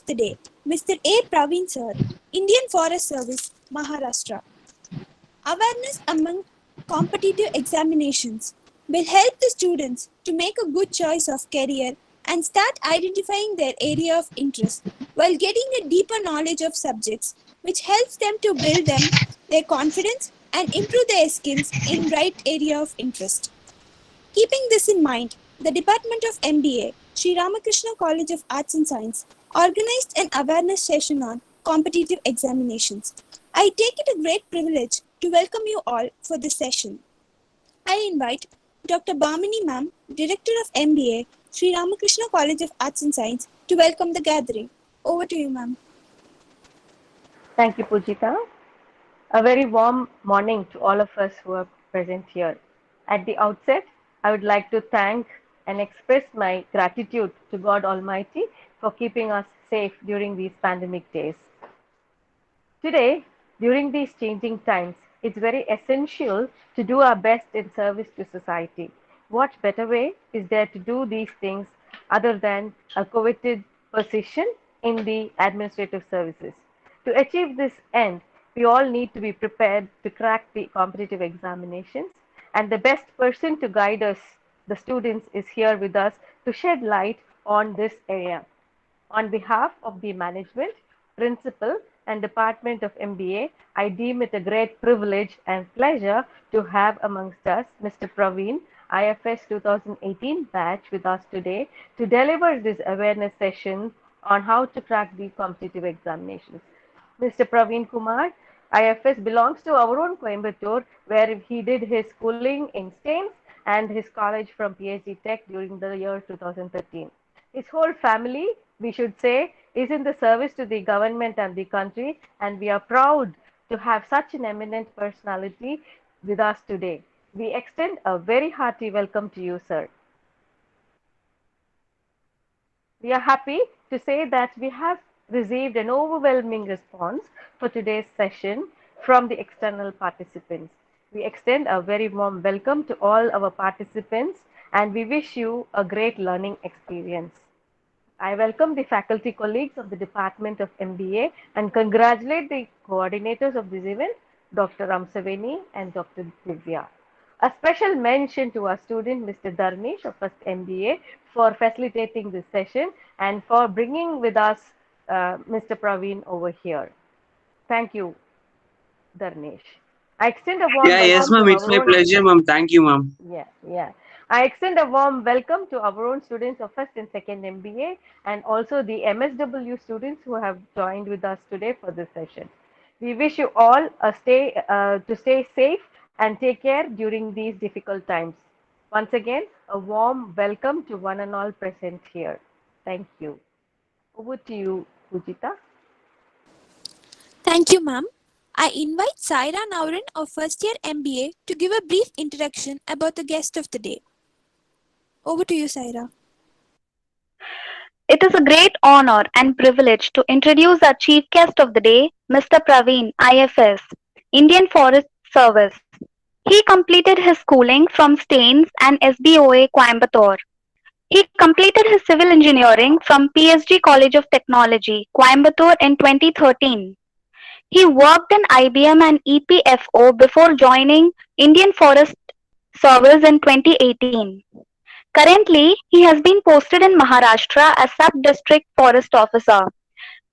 the day, Mr. A. Praveen Sir, Indian Forest Service, Maharashtra. Awareness among competitive examinations will help the students to make a good choice of career and start identifying their area of interest while getting a deeper knowledge of subjects, which helps them to build their confidence and improve their skills in right area of interest. Keeping this in mind, the Department of MBA, Sri Ramakrishna College of Arts and Science, organized an awareness session on competitive examinations. I take it a great privilege to welcome you all for this session. I invite Dr. Bhamini Ma'am, Director of MBA, Sri Ramakrishna College of Arts and Science, to welcome the gathering. Over to you, ma'am. Thank you, Pujita. A very warm morning to all of us who are present here. At the outset, I would like to thank and express my gratitude to God Almighty for keeping us safe during these pandemic days. Today, during these changing times, it's very essential to do our best in service to society. What better way is there to do these things other than a coveted position in the administrative services? To achieve this end, we all need to be prepared to crack the competitive examinations, and the best person to guide us, the students, is here with us to shed light on this area. On behalf of the management, principal, and department of MBA, I deem it a great privilege and pleasure to have amongst us Mr. Praveen, IFS 2018 batch with us today to deliver this awareness session on how to crack the competitive examinations. Mr. Praveen Kumar, IFS belongs to our own Coimbatore, where he did his schooling in Staines and his college from PhD Tech during the year 2013. His whole family, we should say, is in the service to the government and the country, and we are proud to have such an eminent personality with us today. We extend a very hearty welcome to you, sir. We are happy to say that we have received an overwhelming response for today's session from the external participants. We extend a very warm welcome to all our participants and we wish you a great learning experience. I welcome the faculty colleagues of the Department of MBA and congratulate the coordinators of this event, Dr. Ramsaveni and Dr. Divya. A special mention to our student, Mr. Dharnesh of First MBA, for facilitating this session and for bringing with us Mr. Praveen over here. Thank you, Dharnesh. I extend a warm Yes, welcome to ma'am. It's our my own. pleasure, ma'am. Thank you, ma'am. Yeah. I extend a warm welcome to our own students of first and second MBA and also the MSW students who have joined with us today for this session. We wish you all to stay safe and take care during these difficult times. Once again, a warm welcome to one and all present here. Thank you. Over to you, Pujita. Thank you, ma'am. I invite Saira Naurin of first year MBA to give a brief introduction about the guest of the day. Over to you, Saira. It is a great honor and privilege to introduce our chief guest of the day, Mr. Praveen, IFS, Indian Forest Service. He completed his schooling from Staines and SBOA Coimbatore. He completed his civil engineering from PSG College of Technology, Coimbatore in 2013. He worked in IBM and EPFO before joining Indian Forest Service in 2018. Currently, he has been posted in Maharashtra as Sub-District Forest Officer.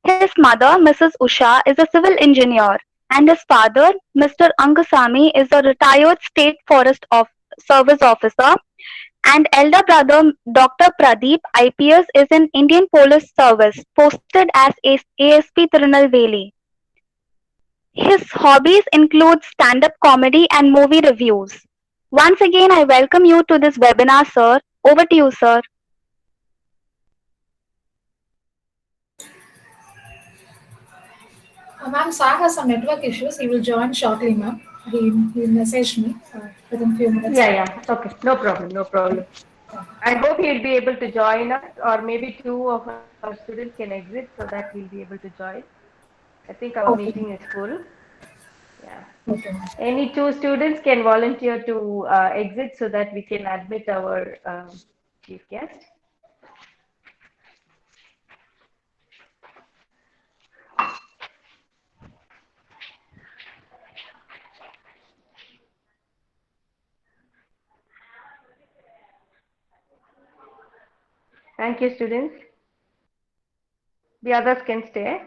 His mother, Mrs. Usha, is a civil engineer, and his father, Mr. Angasamy, is a retired State Forest Service officer, and elder brother, Dr. Pradeep, IPS, is in Indian Police Service, posted as ASP Tirunelveli. His hobbies include stand-up comedy and movie reviews. Once again, I welcome you to this webinar, sir. Over to you, sir. Ma'am, Sai has some network issues. He will join shortly, ma'am. He messaged me within few minutes. Yeah. Okay. No problem. No problem. I hope he'll be able to join us, or maybe two of our students can exit so that he'll be able to join. I think our Okay. meeting is full. Yeah. Okay, ma'am. Any two students can volunteer to exit so that we can admit our chief guest. Thank you, students. The others can stay.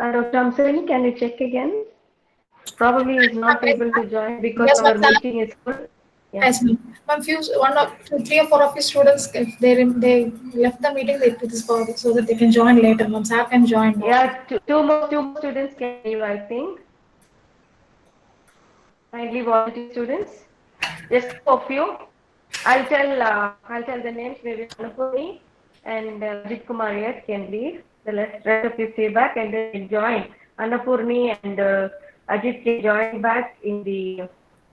Dr. Amsani, can you check again? Probably is not able to join because Yes, our ma'am. meeting is full. Yeah. Yes, ma'am. Ma'am, few, one or two, three or four of his students, if they left the meeting, they put this forward so that they can join later. Ma'am, Sir can join now. Yeah, two more students can leave, I think. Kindly volunteer students. Just two of you. I'll tell the names. Maybe Anupurni and Ajit Kumar yet can leave. The rest of you stay back and then join. Annapurni and Ajit can join back in the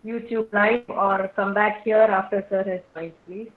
YouTube live or come back here after sir has joined, please.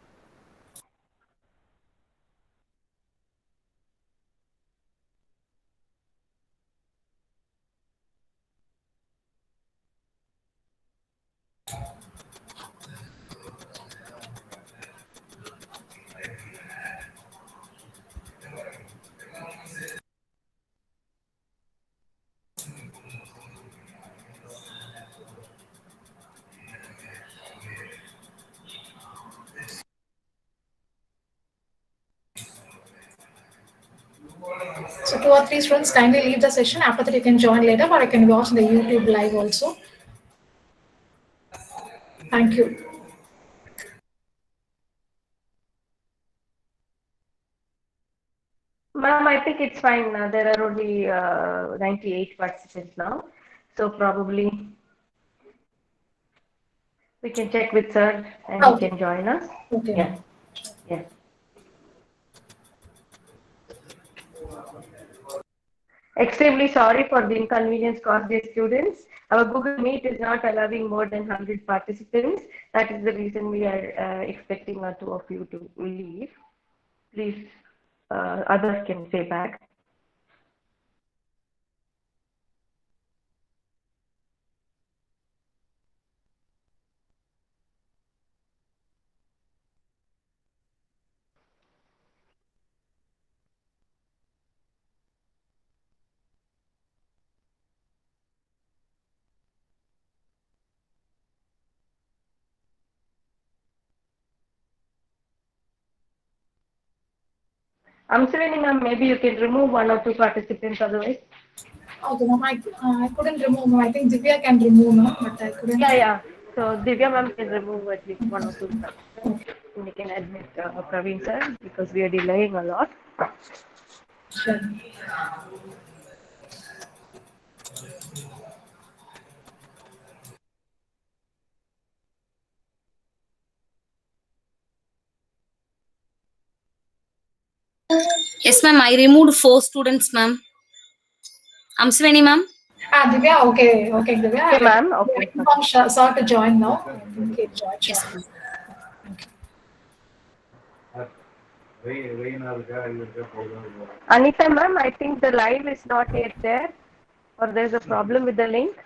So two or three students kindly leave the session. After that, you can join later, or I can watch the YouTube live also. Thank you. Ma'am, I think it's fine. There are only 98 participants now. So probably we can check with sir and he Okay. can join us. Okay, Yeah, ma'am. yeah. Extremely sorry for the inconvenience caused by students. Our Google Meet is not allowing more than 100 participants. That is the reason we are expecting two of you to leave. Please, others can stay back. Amshavini ma'am, maybe you can remove one or two participants otherwise. Okay, ma'am, I couldn't remove, ma'am. I think Divya can remove, ma'am, but I couldn't. Yeah. So Divya ma'am can remove at least one or two participants. We can admit Praveen sir because we are delaying a lot. Sure. Yes, ma'am. I removed 4 students, ma'am. Amsveni, ma'am. Divya, okay, Divya. Okay, ma'am. Okay. Saw to join now. Okay, join. Yes, ma'am. Anita ma'am, I think the live is not yet there, or there's a problem with the link.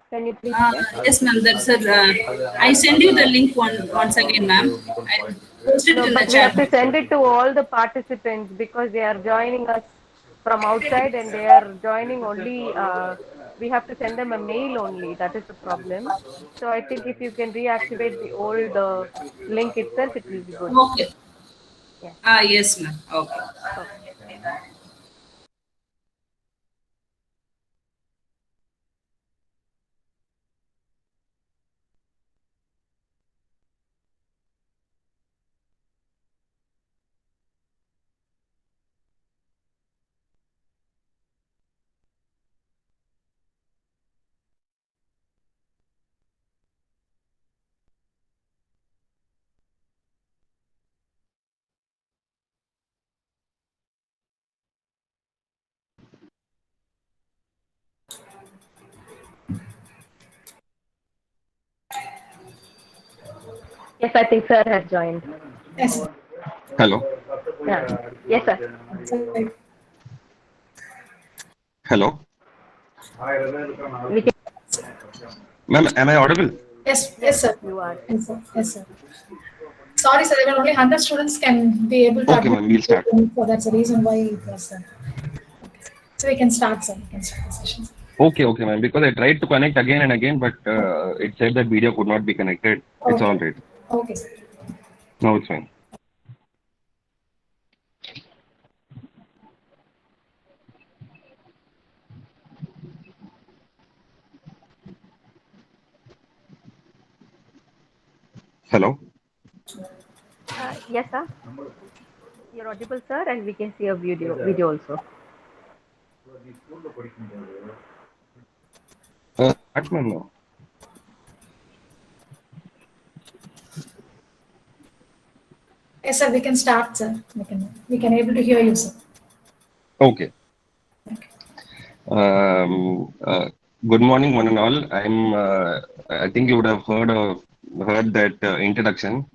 Can you please check? Yes, ma'am. That's it. I send you the link once again, ma'am. I post it No, in the but we chat. have to send it to all the participants because they are joining us from outside and they are joining only. We have to send them a mail only. That is the problem. So I think if you can reactivate the old link itself, it will be good. Okay. Yeah. Yes, ma'am. Okay. Yes, I think sir has joined. Yes. Hello. Yeah. Yes, sir. Hello. We can, Ma'am, am I audible? Yes, sir. you are. Yes, sir. Sorry, sir. Even only 100 students can be able to. Okay, ma'am, we'll start. So that's the reason why it was. So we can start, sir. We can start the session. Okay, ma'am. Because I tried to connect again and again, but it said that video could not be connected. It's all right. Okay, sir. No, it's fine. Hello. Yes, sir. You're audible, sir, and we can see a video also. Ma'am, no. Yes, sir. We can start, sir. We can able to hear you, sir. Okay. Good morning, one and all. I think you would have heard that introduction.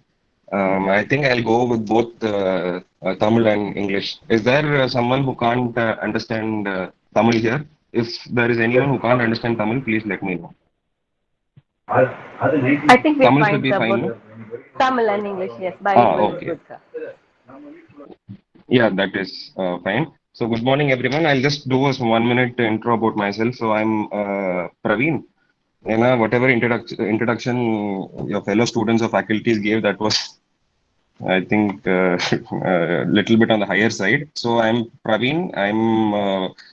I think I'll go with both Tamil and English. Is there someone who can't understand Tamil here? If there is anyone who can't understand Tamil, please let me know. I think we're Tamil fine, should be sir. fine, Both no? Tamil and English, yes. Bilingual Okay. is good, sir. Yeah, that is fine. So, good morning, everyone. I'll just do a 1 minute intro about myself. So, I'm Praveen. Whatever introduction your fellow students or faculties gave, that was, I think, a little bit on the higher side. So, I'm Praveen. I'm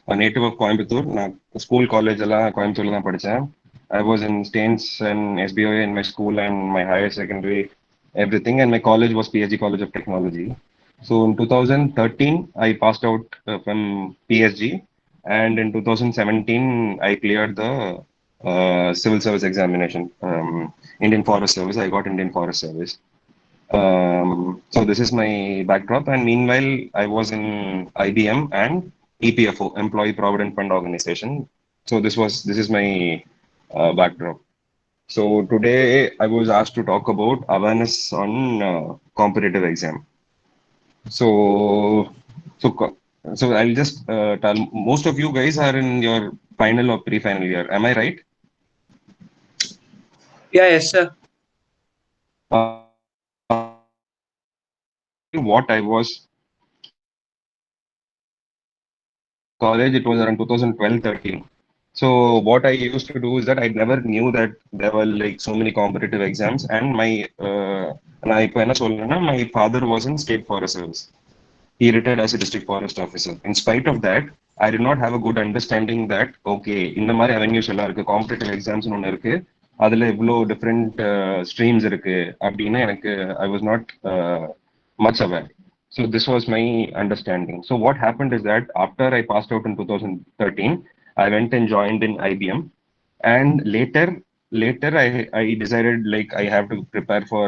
a native of Coimbatore. School, college, Coimbatore. I was in Staines and SBOA in my school and my higher secondary, everything. And my college was PSG College of Technology. So in 2013, I passed out from PSG, and in 2017, I cleared the civil service examination, Indian Forest Service. I got Indian Forest Service. So this is my backdrop. And meanwhile, I was in IBM and EPFO, Employee Provident Fund Organization. So this is my backdrop. So today I was asked to talk about awareness on competitive exam. So, so, so I'll just tell, most of you guys are in your final or pre-final year. Am I right? Yeah, yes, sir. What I was college, it was around 2012-13. So what I used to do is that I never knew that there were like so many competitive exams, and my father was in state forest service. He retired as a district forest officer. In spite of that, I did not have a good understanding that okay, இந்த மாதிரி avenues எல்லாம் இருக்கு, competitive exams ஒன்று இருக்கு, அதுல இவ்வளோ different streams இருக்கு அப்படின்னு எனக்கு I was not much aware. So this was my understanding. So what happened is that after I passed out in 2013, I went and joined in IBM, and later I decided like I have to prepare for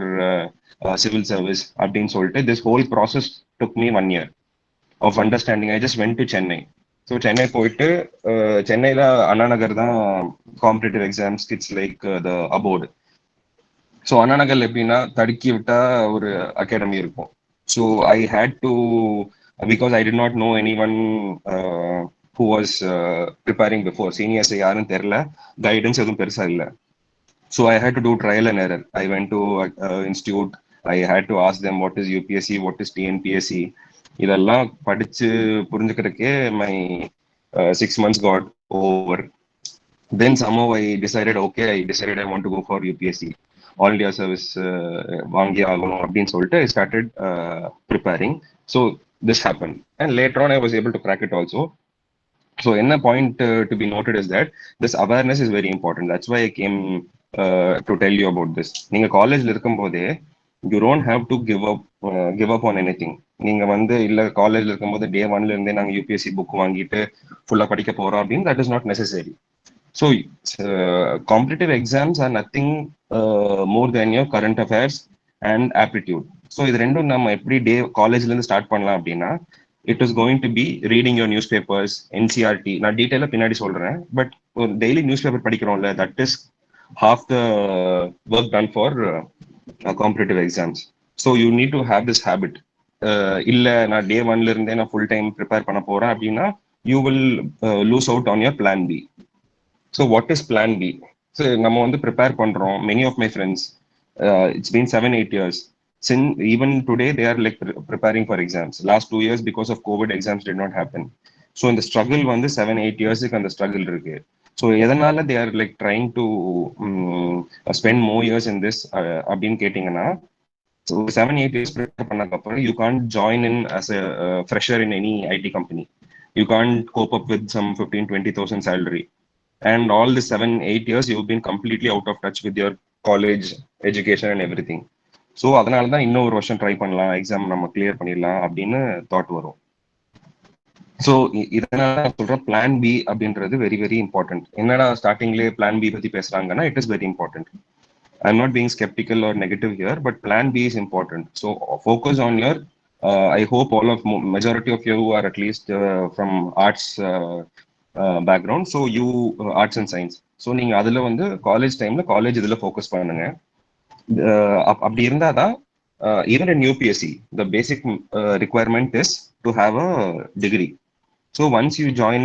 civil service. அப்படின்னு சொல்லிட்டு this whole process took me 1 year of understanding. I just went to Chennai. So Chennai போயிட்டு சென்னையில் அண்ணா நகர் தான் competitive exams it's like the abroad. So Anna Nagar எப்படின்னா தடுக்கி விட்டா ஒரு academy இருக்கும். So I had to, because I did not know any one who was preparing before. Seniors யாரும் தெரியல, கைடன்ஸ் எதுவும் பெருசா இல்லை. So I had to do trial and error. I went to institute. I had to ask them what is UPSC, what is TNPSC. இதெல்லாம் படிச்சு புரிஞ்சுக்கிறதுக்கே my 6 months got over. Then somehow I decided I want to go for UPSC. All India service வாங்கி ஆகணும் அப்படின்னு சொல்லிட்டு I started preparing. So this happened, and later on I was able to crack it also. So another point to be noted is that this awareness is very important. That's why I came to tell you about this. நீங்க காலேஜ்ல இருக்கும்போதே you don't have to give up on anything. நீங்க வந்து இல்ல காலேஜ்ல இருக்கும்போது டே 1ல இருந்தே நாங்க யூபிஎஸ்சி புக் வாங்கிட்டு ஃபுல்லா படிக்க போறோம் அப்படின்னு that is not necessary. So competitive exams are nothing more than your current affairs and aptitude. So இது ரெண்டும் நம்ம எப்படி டே காலேஜ்ல இருந்து ஸ்டார்ட் பண்ணலாம் அப்படின்னா, it is going to be reading your newspapers, NCRT. நான் டீட்டெயிலாக பின்னாடி சொல்றேன், பட் ஒரு டெய்லி நியூஸ் பேப்பர் படிக்கிறோம்ல, that is half the work done for competitive exams. So you need to have this habit. இல்ல நான் டே 1ல இருந்தே நான் ஃபுல் டைம் ப்ரிப்பேர் பண்ண போறேன் அப்படின்னா you will lose out on your plan B. So what is plan B? So நம்ம வந்து prepare பண்றோம். Many of my friends, it's been 7-8 years. Since even today they are like preparing for exams. Last 2 years because of COVID, exams did not happen. So in the struggle வந்து 7-8 yearsக்கு அந்த struggle இருக்கு. So எதனால they are like trying to spend more years in this அப்படின்னு கேட்டீங்கன்னா, so 7-8 years prepare பண்ணதுக்கப்புறம் you can't join in as a fresher in any IT company. You can't cope up with some 15,000-20,000 salary. And all the 7-8 years you've been completely out of touch with your college education and everything. So அதனால தான் இன்னும் ஒரு வருஷம் try பண்ணலாம், exam நம்ம clear பண்ணிடலாம் அப்படின்னு thought வரும். ஸோ இதனால சொல்ற பிளான் பி அப்படின்றது வெரி வெரி இம்பார்ட்டன்ட். என்னடா ஸ்டார்டிங்லேயே பிளான் பி பத்தி பேசுறாங்கன்னா, it is very important. I'm not being skeptical or negative here, but plan B is important. So focus on your, I hope majority of you are at least from arts background. So you arts and science. So நீங்க அதுல வந்து college டைம்ல college இதுல focus பண்ணுங்க. அப்படி இருந்தாதான் even in UPSC, the basic requirement is to have a degree. So once you join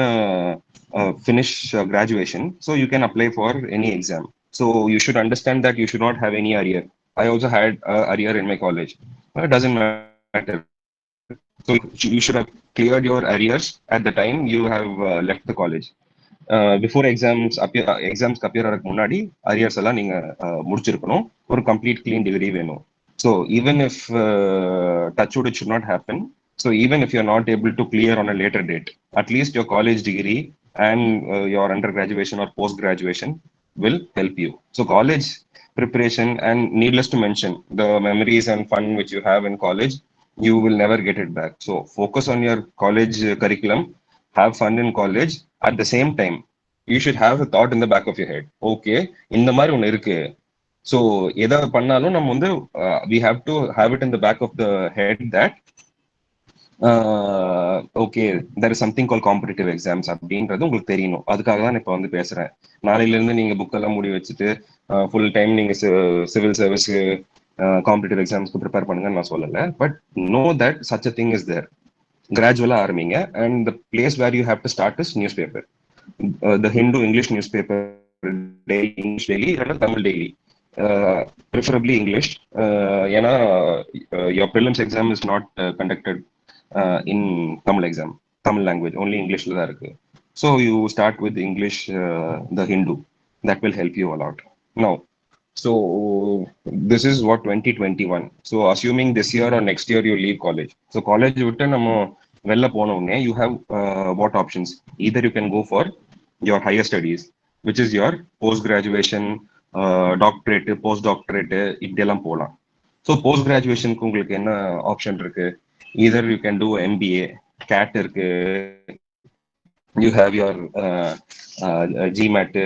finish graduation, so you can apply for any exam. So you should understand that you should not have any arrear. I also had arrear in my college. It doesn't matter. So you should have cleared your arrears at the time you have left the college. Before exams appear ஆகிறதுக்கு முன்னாடி arrears எல்லாம் நீங்க முடிச்சிருக்கணும். ஒரு complete clean degree வேணும். So even if touch wood it should not happen. So even if you're not able to clear on a later date, at least your college degree and your undergraduation or post graduation will help you. So college preparation, and needless to mention, the memories and fun which you have in college, you will never get it back. So focus on your college curriculum, have fun in college. At the same time, you should have a thought in the back of your head. Okay, இந்த மாதிரி ஒன்று இருக்கு. So எதை பண்ணாலும் நம்ம வந்து we have to have it in the back of the head that okay there is something called competitive exams அப்படின்றது உங்களுக்கு தெரியணும். அதுக்காக தான் இப்போ வந்து பேசுறேன். நாளையில இருந்து நீங்க புக் எல்லாம் மூடி வச்சுட்டு ஃபுல் டைம் நீங்க சிவில் சர்வீஸ் காம்படிட்டிவ் எக்ஸாம்ஸ்க்கு ப்ரிப்பேர் பண்ணுங்கன்னு நான் சொல்லலை. But no that such a thing is there. கிராஜுவலா ஆரம்பிங்க. And the place where you have to start is newspaper. The Hindu English newspaper daily, English daily இல்லைன்னா Tamil daily, preferably English. ஏன்னா your prelims exam is not conducted in Tamil exam, Tamil language only இங்கிலீஷ்ல தான் இருக்கு. So you start with English, the Hindu, that will help you a lot. No, so this is what 2021. So assuming this year or next year you leave college, so college விட்டு நம்ம வெளில போனோடனே you have what options? Either you can go for your higher studies, which is your post graduation, doctorate, post doctorate, இப்படியெல்லாம் போகலாம். So post கிராஜுவேஷனுக்கு உங்களுக்கு என்ன option இருக்கு? either you can do MBA, CAT இருக்கு, you have your GMAT.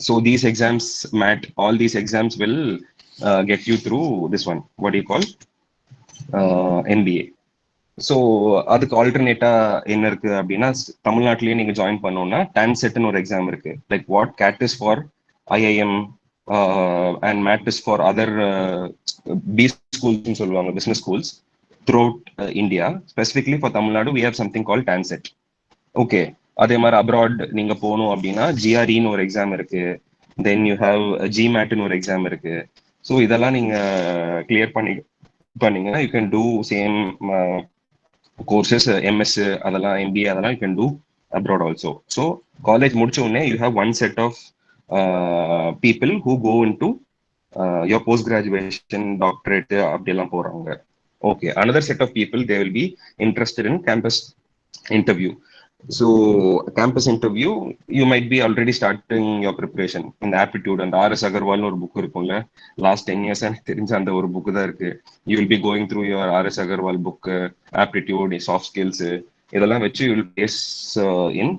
So these exams, MAT, all these exams will get you through this one. What do you call? MBA. So அதுக்கு ஆல்டர்னேட்டா என்ன இருக்கு அப்படின்னா, தமிழ்நாட்டிலேயே நீங்க ஜாயின் பண்ணோம்னா டான்செட்னு ஒரு எக்ஸாம் இருக்கு. Like what CAT is for IIM and MAT is for other B ஸ்கூல்ஸ்னு சொல்லுவாங்க, business schools throughout India. Specifically for Tamil Nadu we have something called TANCET. Okay, அதே மாதிரி அப்ராட் நீங்க போகணும் அப்படின்னா GREன்னு ஒரு எக்ஸாம் இருக்கு. தென் யூ ஹாவ் GMATன்னு ஒரு எக்ஸாம் இருக்கு. ஸோ இதெல்லாம் நீங்க கிளியர் பண்ணீங்கன்னா you can do same courses, MS அதெல்லாம், MBA அதெல்லாம் you can do abroad also. So college முடிச்ச உடனே you have one set of people who go into your post graduation, doctorate அப்படியெல்லாம் போறாங்க. Okay, another set of people they will be interested in campus interview. So campus interview, you might be already starting your preparation in the aptitude. And RS Agarwal ஒரு book இருக்கும்ல, last 10 years எனக்கு தெரிஞ்ச அந்த ஒரு book தான் இருக்கு. You will be going through your RS Agarwal book, aptitude, soft skills, இதெல்லாம் வச்சு you will place in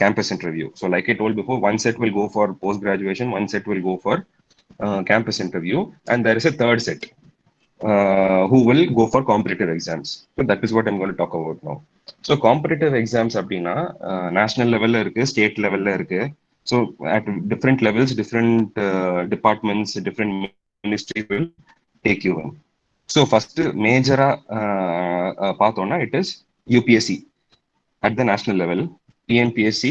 campus interview. So like I told before, one set will go for post graduation, one set will go for campus interview, and there is a third set who will go for competitive exams. So that is what I'm going to talk about now. So competitive exams அப்படின்னா national level இருக்கு, state level இருக்கு. So at different levels, different departments, different ministries will take you in. So first major பார்த்தோம்னா it is UPSC at the national level, TNPSC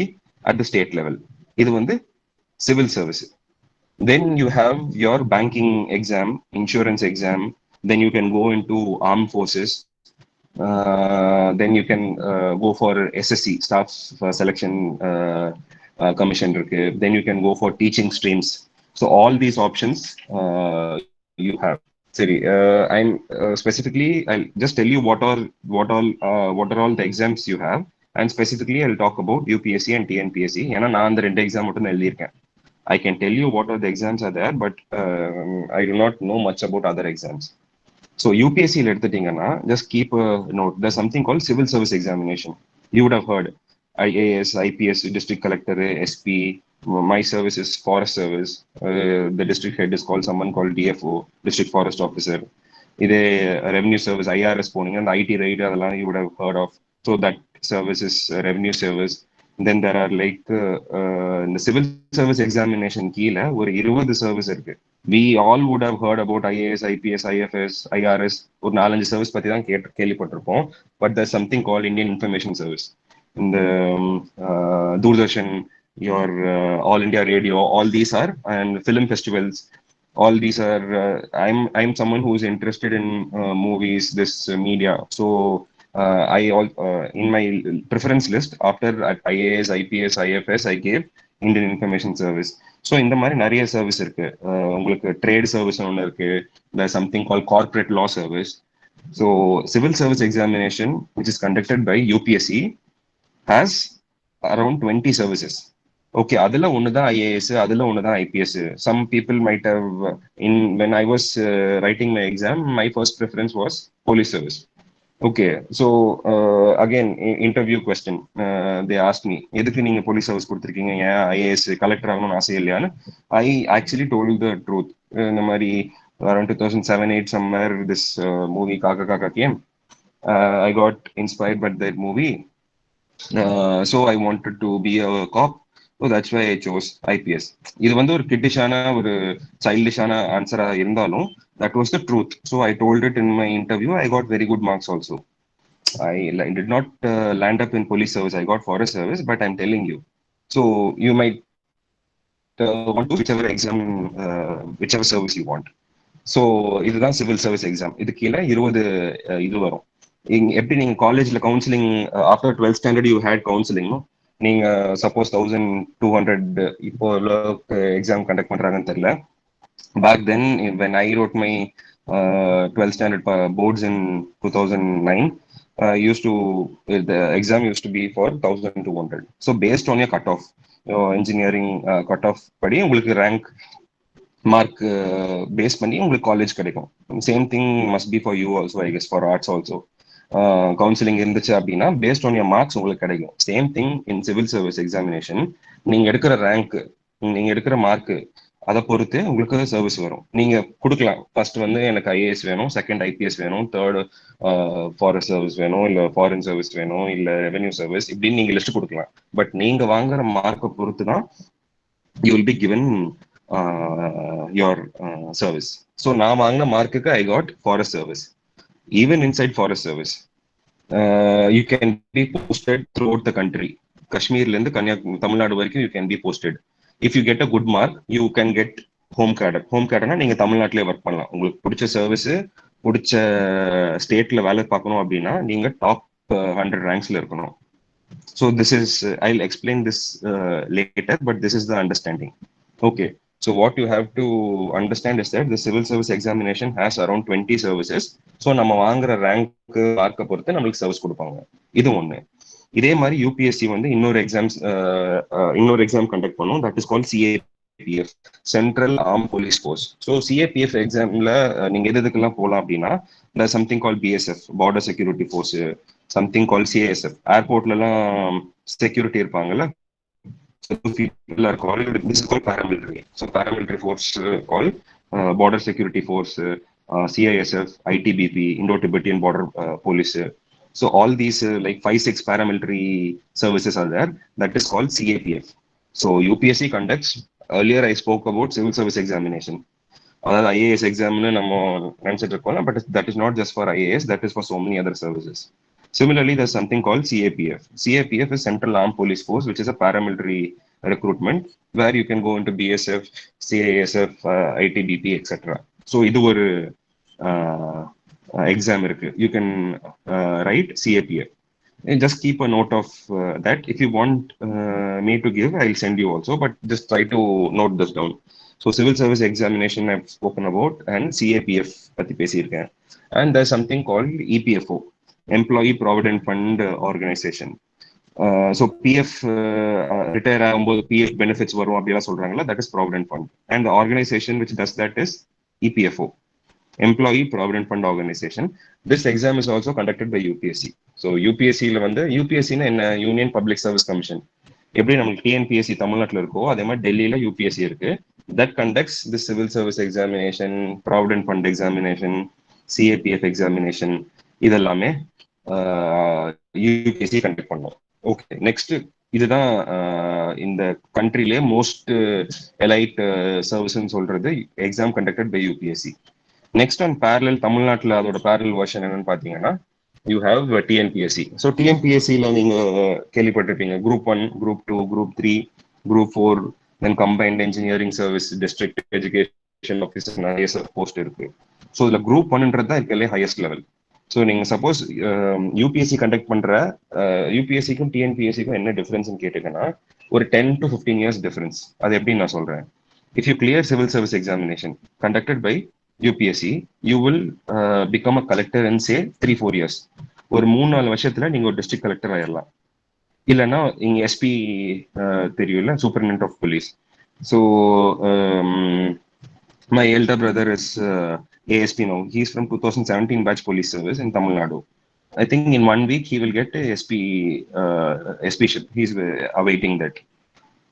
at the state level. இது வந்து civil service. Then you have your banking exam, insurance exam. Then you can go into armed forces. Then you can go for SSC, Staff Selection Commission. Then you can go for teaching streams. So all these options you have. Sorry, I'm specifically, I'll just tell you what are all the exams you have, and specifically I'll talk about UPSC and TNPSC. ஏன்னா நான் அந்த ரெண்டு exam மட்டும் தான் எழுதியிருக்கேன். I can tell you what are the exams are there, but I do not know much about other exams. So UPSC எடுத்துட்டீங்கன்னா just keep a note. There's something called civil service examination. You would have heard IAS, IPS, district collector, SP. My service is forest service. The district head is called someone called DFO, district forest officer. இதே revenue service, IRS போனீங்க, அந்த IT raid அதெல்லாம் you would have heard of. So that service is revenue service. Then there are like in the civil service examination கீழே ஒரு 20 service இருக்கு. We all would have heard about IAS, IPS, IFS, IRS. ஒரு 4-5 service பத்தி தான் கேள்விப்பட்டிருப்போம். But there's something called Indian Information Service. இந்த Doordarshan, your All India Radio, all these are, and film festivals. All these are. I'm someone who is interested in movies, this media. So in my preference list after at IAS, IPS, IFS, I gave Indian Information Service. So இந்த மாதிரி நிறைய service இருக்கு. உங்களுக்கு trade service ஒன்று இருக்கு. there's something called corporate law service. So civil service examination, which is conducted by UPSC, has around 20 services. Okay, அதுல ஒண்ணுதான் IAS, அதுல ஒண்ணுதான் IPS. Some people might have when I was writing my exam, my first preference was police service. Okay, so again, interview question. They asked me, எதுக்கு நீங்க police service கொடுத்துருக்கீங்க, ஏன் IAS collector ஆகணும்னு ஆசை இல்லையான்னு. I actually told the truth. இந்த மாதிரி around 2007-8 somewhere this movie Kaka Kaka came. I got inspired by that movie. So I wanted to be a cop. So that's why I chose IPS. இது வந்து ஒரு கிட்டிஷான ஒரு சைல்டிஷான ஆன்சரா இருந்தாலும் that was the truth. So I told it in my interview. I got very good marks also. I did not land up in police service. I got forest service, but I'm telling you. So you might want to whichever exam, whichever service you want. So இதுதான் civil service exam. இது கீழே 20 இது வரும். எப்படி நீங்க காலேஜ்ல counselling after 12th standard you had counselling, நீங்க suppose 1200 இப்போ எக்ஸாம் கண்டக்ட் பண்றாங்கன்னு தெரியல. Back then when I wrote my 12th standard boards in 2009, the exam used to be for 1200. So based on your cutoff, engineering cutoff படி உங்களுக்கு rank mark base பண்ணி உங்களுக்கு college கிடைக்கும். Same thing must be for you also, I guess for arts also. Counselling இருந்துச்சு அப்படின்னா paste on your marks உங்களுக்கு கிடைக்கும். Same thing in civil service examination. நீங்க எடுக்கிற ரேங்க், நீங்க எடுக்கிற மார்க், அதை பொறுத்து உங்களுக்கு சர்வீஸ் வரும். நீங்க கொடுக்கலாம், ஃபர்ஸ்ட் வந்து எனக்கு ஐஏஎஸ் வேணும், செகண்ட் ஐபிஎஸ் வேணும், தேர்ட் ஃபாரஸ்ட் சர்வீஸ் வேணும், இல்ல ஃபாரின் சர்வீஸ் வேணும், இல்ல ரெவென்யூ சர்வீஸ், இப்படின்னு நீங்க லிஸ்ட் கொடுக்கலாம். பட் நீங்க வாங்குற மார்க்கை பொறுத்து தான் you will be given your service. So நான் வாங்கின மார்க்குக்கு I got forest service. Even inside forest service, you can be posted throughout the country. காஷ்மீர்ல இருந்து தமிழ்நாடு வரைக்கும் you can be posted. If you get a good mark, you can get home cadre. Home cadreனா நீங்க தமிழ்நாட்டிலே work பண்ணலாம். உங்களுக்கு பிடிச்ச service, பிடிச்ச ஸ்டேட்ல வேலை பார்க்கணும் அப்படின்னா நீங்க டாப் 100 ரேங்க்ஸ்ல இருக்கணும். So this is, I'll explain this later, but this is the understanding. Okay. So what you have to understand is that the civil service examination has around 20 services. So நம்ம வாங்குற rank மார்க்கை பொறுத்து நம்மளுக்கு service கொடுப்பாங்க. இது ஒண்ணு. இதே மாதிரி யூபிஎஸ்சி வந்து இன்னொரு எக்ஸாம் கண்டக்ட் பண்ணும். That is called CAPF, central arm police force. So CAPF எக்ஸாம்ல நீங்க எதுக்கெல்லாம் போகலாம் அப்படின்னா, something call BSF, border security force, something call CASF, ஏர்போர்ட்லாம் செக்யூரிட்டி இருப்பாங்கல்ல. So people are called, this is called paramilitary. So paramilitary force called border security force, CISF, ITBP, Indo-Tibetan border police. So all these like 5-6 paramilitary services are there. That is called CAPF. So UPSC conducts, earlier I spoke about civil service examination. Another IAS exam நம்ம நினைச்சிட்டு இருக்கோம், but that is not just for IAS, that is for so many other services. Similarly, there's something called CAPF. CAPF is Central Armed Police Force, which is a paramilitary recruitment where you can go into BSF, CISF, ITBP, etc. So, இது ஒரு exam இருக்கு. You can write CAPF. And just keep a note of that. If you want me to give, I'll send you also, but just try to note this down. So, civil service examination I've spoken about, and CAPF பத்தி பேசியிருக்கேன். And there's something called EPFO. Employee Provident Fund Organization. So PF retire ஆகும்போது PF benefits வரும் அப்படிலாம் சொல்றாங்களா, that is Provident Fund. And the organization which does that is EPFO, Employee Provident Fund Organization. This exam is also conducted by UPSC. So UPSC-ல வந்து UPSC-னா என்ன, Union Public Service Commission. எப்படி நமக்கு TNPSC தமிழ்நாட்டில் இருக்கோ அதே மாதிரி டெல்லியில UPSC இருக்கு. That conducts the civil service examination, Provident Fund examination, CAPF examination. இதெல்லாமே யூபிஎஸ்சி கண்டக்ட் பண்ணோம். ஓகே, நெக்ஸ்ட் இதுதான் இந்த கண்ட்ரிலே மோஸ்ட் எலைட் சர்வீஸ்ன்னு சொல்றது exam conducted by UPSC. Next on parallel, தமிழ்நாட்டில் அதோட பேரலல் வெர்ஷன் என்னன்னு பார்த்தீங்கன்னா யூ ஹேவ் டிஎன்பிஎஸ்சி. ஸோ டிஎன்பிஎஸ்சியில் நீங்க கேள்விப்பட்டிருப்பீங்க group 1, group 2, group 3, group 4, then combined engineering service, district education officer, நிறைய போஸ்ட் இருக்கு. ஸோ இதுல குரூப் 1ன்றது தான் இருக்கலே ஹையஸ்ட் லெவல். ஸோ நீங்கள் சப்போஸ் யூபிஎஸ்சி கண்டக்ட் பண்ணுற யூபிஎஸ்சிக்கும் டிஎன்பிஎஸ்சிக்கும் என்ன டிஃபரன்ஸ்னு கேட்டுக்கன்னா ஒரு 10 to 15 years டிஃபரன்ஸ். அது எப்படின்னு நான் சொல்கிறேன். If you clear civil service examination conducted by UPSC, you will become a collector in say 3-4 years. ஒரு 3-4 வருஷத்தில் நீங்கள் ஒரு டிஸ்ட்ரிக்ட் கலெக்டர் ஆயிடலாம். இல்லைன்னா இங்கே எஸ்பி தெரியும்ல, superintendent of police. So my elder brother is ASP now. He's from 2017 batch police service in Tamil Nadu. I think in 1 week he will get a SP ship. He's awaiting that.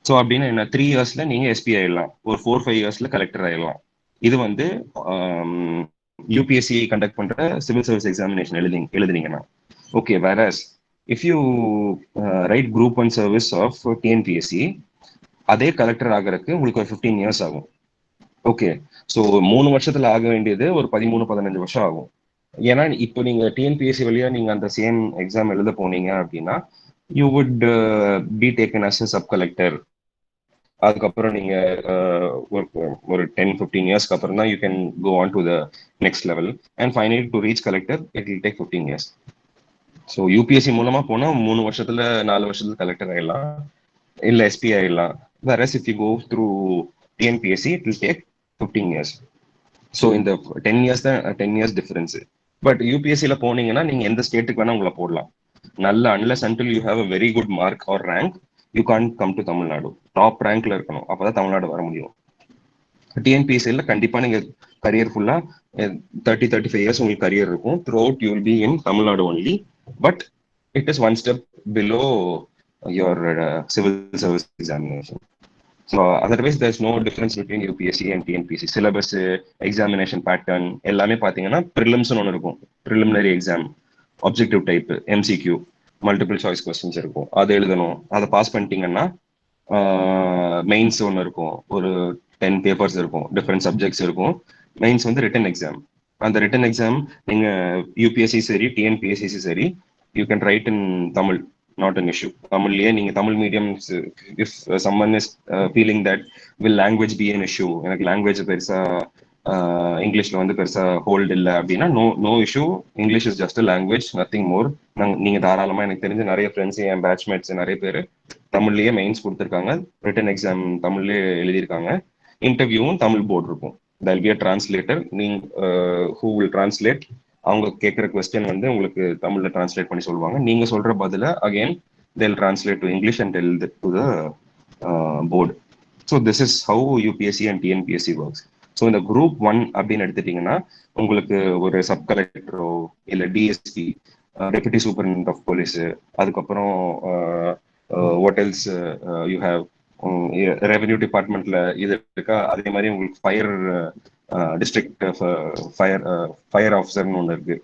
So அப்படின்னா என்ன, 3 yearsல நீங்க SP ஆயிடலாம், ஒரு 4-5 yearsல collector ஆயிடலாம். இது வந்து UPSC conduct பண்ற civil service examination எழுதுனீங்கன்னா. Okay, whereas if you write group 1 service of TNPSC, அதே கலெக்டர் ஆகிறதுக்கு உங்களுக்கு ஒரு 15 இயர்ஸ் ஆகும். ஓகே, ஸோ 3 வருஷத்துல ஆக வேண்டியது ஒரு 13-15 வருஷம் ஆகும். ஏன்னா இப்போ நீங்க டிஎன்பிஎஸ்சி வழியா நீங்க அந்த சேம் எக்ஸாம் எழுத போனீங்க அப்படின்னா you would be taken as sub collector. அதுக்கப்புறம் நீங்க ஒரு 10-15 இயர்ஸ்க்கு அப்புறம் தான் you can go on to the next level, and finally to reach collector it will take 15 years. So UPSC மூலமா போனா 3 வருஷத்துல 4 வருஷத்துல கலெக்டர் ஆயிடலாம், இல்ல எஸ்பி ஆயிடலாம். whereas if you go through TNPSC it will take 15 years. So இந்த 10 years தான் 10 years difference. But யூபிஎஸ்சியில் போனீங்கன்னா நீங்கள் எந்த ஸ்டேட்டுக்கு வேணால் உங்களை போடலாம். நல்ல unless until you have a very good mark or rank you can come to Tamil Nadu. Top ரேங்க்ல இருக்கணும், அப்போ தான் தமிழ்நாடு வர முடியும். டிஎன்பிஎஸ்சியில் கண்டிப்பாக நீங்கள் கரியர் ஃபுல்லாக 30-35 இயர்ஸ் உங்களுக்கு கரியர் இருக்கும். Through out you will be in Tamil Nadu only. But it is 1 step below your civil service examination. So otherwise there's no difference between UPSC and TNPSC. Syllabus, examination pattern எல்லாமே பாத்தீங்கன்னா prelims ஒன்று இருக்கும், preliminary exam, objective type, MCQ, multiple choice questions இருக்கும், அது எழுதணும். அதை pass பண்ணிட்டீங்கன்னா mains ஒன்று இருக்கும், ஒரு 10 papers இருக்கும், டிஃப்ரெண்ட் சப்ஜெக்ட்ஸ் இருக்கும். மெயின்ஸ் வந்து ரிட்டன் எக்ஸாம். அந்த ரிட்டன் எக்ஸாம் நீங்க யூபிஎஸ்சி சரி டிஎன்பிஎஸ்சி சரி you can write in Tamil, not an issue. தமிழ்லயே நீங்க Tamil mediums, if someone is feeling that will language be an issue, எனக்கு லாங்குவேஜ் பெருசா இங்கிலீஷ்ல வந்து பெருசா ஹோல்ட் இல்லை அப்படின்னா no issue. English is just language, nothing more. நீங்க தாராளமா, எனக்கு தெரிஞ்ச நிறைய ஃப்ரெண்ட்ஸ், என் பேட்ச்மேட்ஸ் நிறைய பேர் தமிழ்லயே மெயின்ஸ் கொடுத்துருக்காங்க, ரிட்டன் எக்ஸாம் தமிழ்லயே எழுதியிருக்காங்க, இன்டர்வியூவும் தமிழ் போர்டு இருக்கும். there'll be a translator who will translate. அவங்க கேட்குற கொஸ்டின் வந்து உங்களுக்கு தமிழ்ல டிரான்ஸ்லேட் பண்ணி சொல்லுவாங்க. நீங்க சொல்ற பதில again they'll translate to English and tell it to the board. So this is how UPSC and TNPSC works. So இந்த குரூப் 1 அப்படின்னு எடுத்துட்டீங்கன்னா உங்களுக்கு ஒரு சப் கலெக்டரோ இல்லை DSP, deputy superintendent of police, அதுக்கப்புறம் what else you have, revenue டிபார்ட்மெண்ட்ல இது இருக்கா, அதே மாதிரி உங்களுக்கு ஃபயர் டிஸ்ட்ரிக்ட் ஃபயர் ஆஃபீஸர்னு ஒன்று இருக்கு.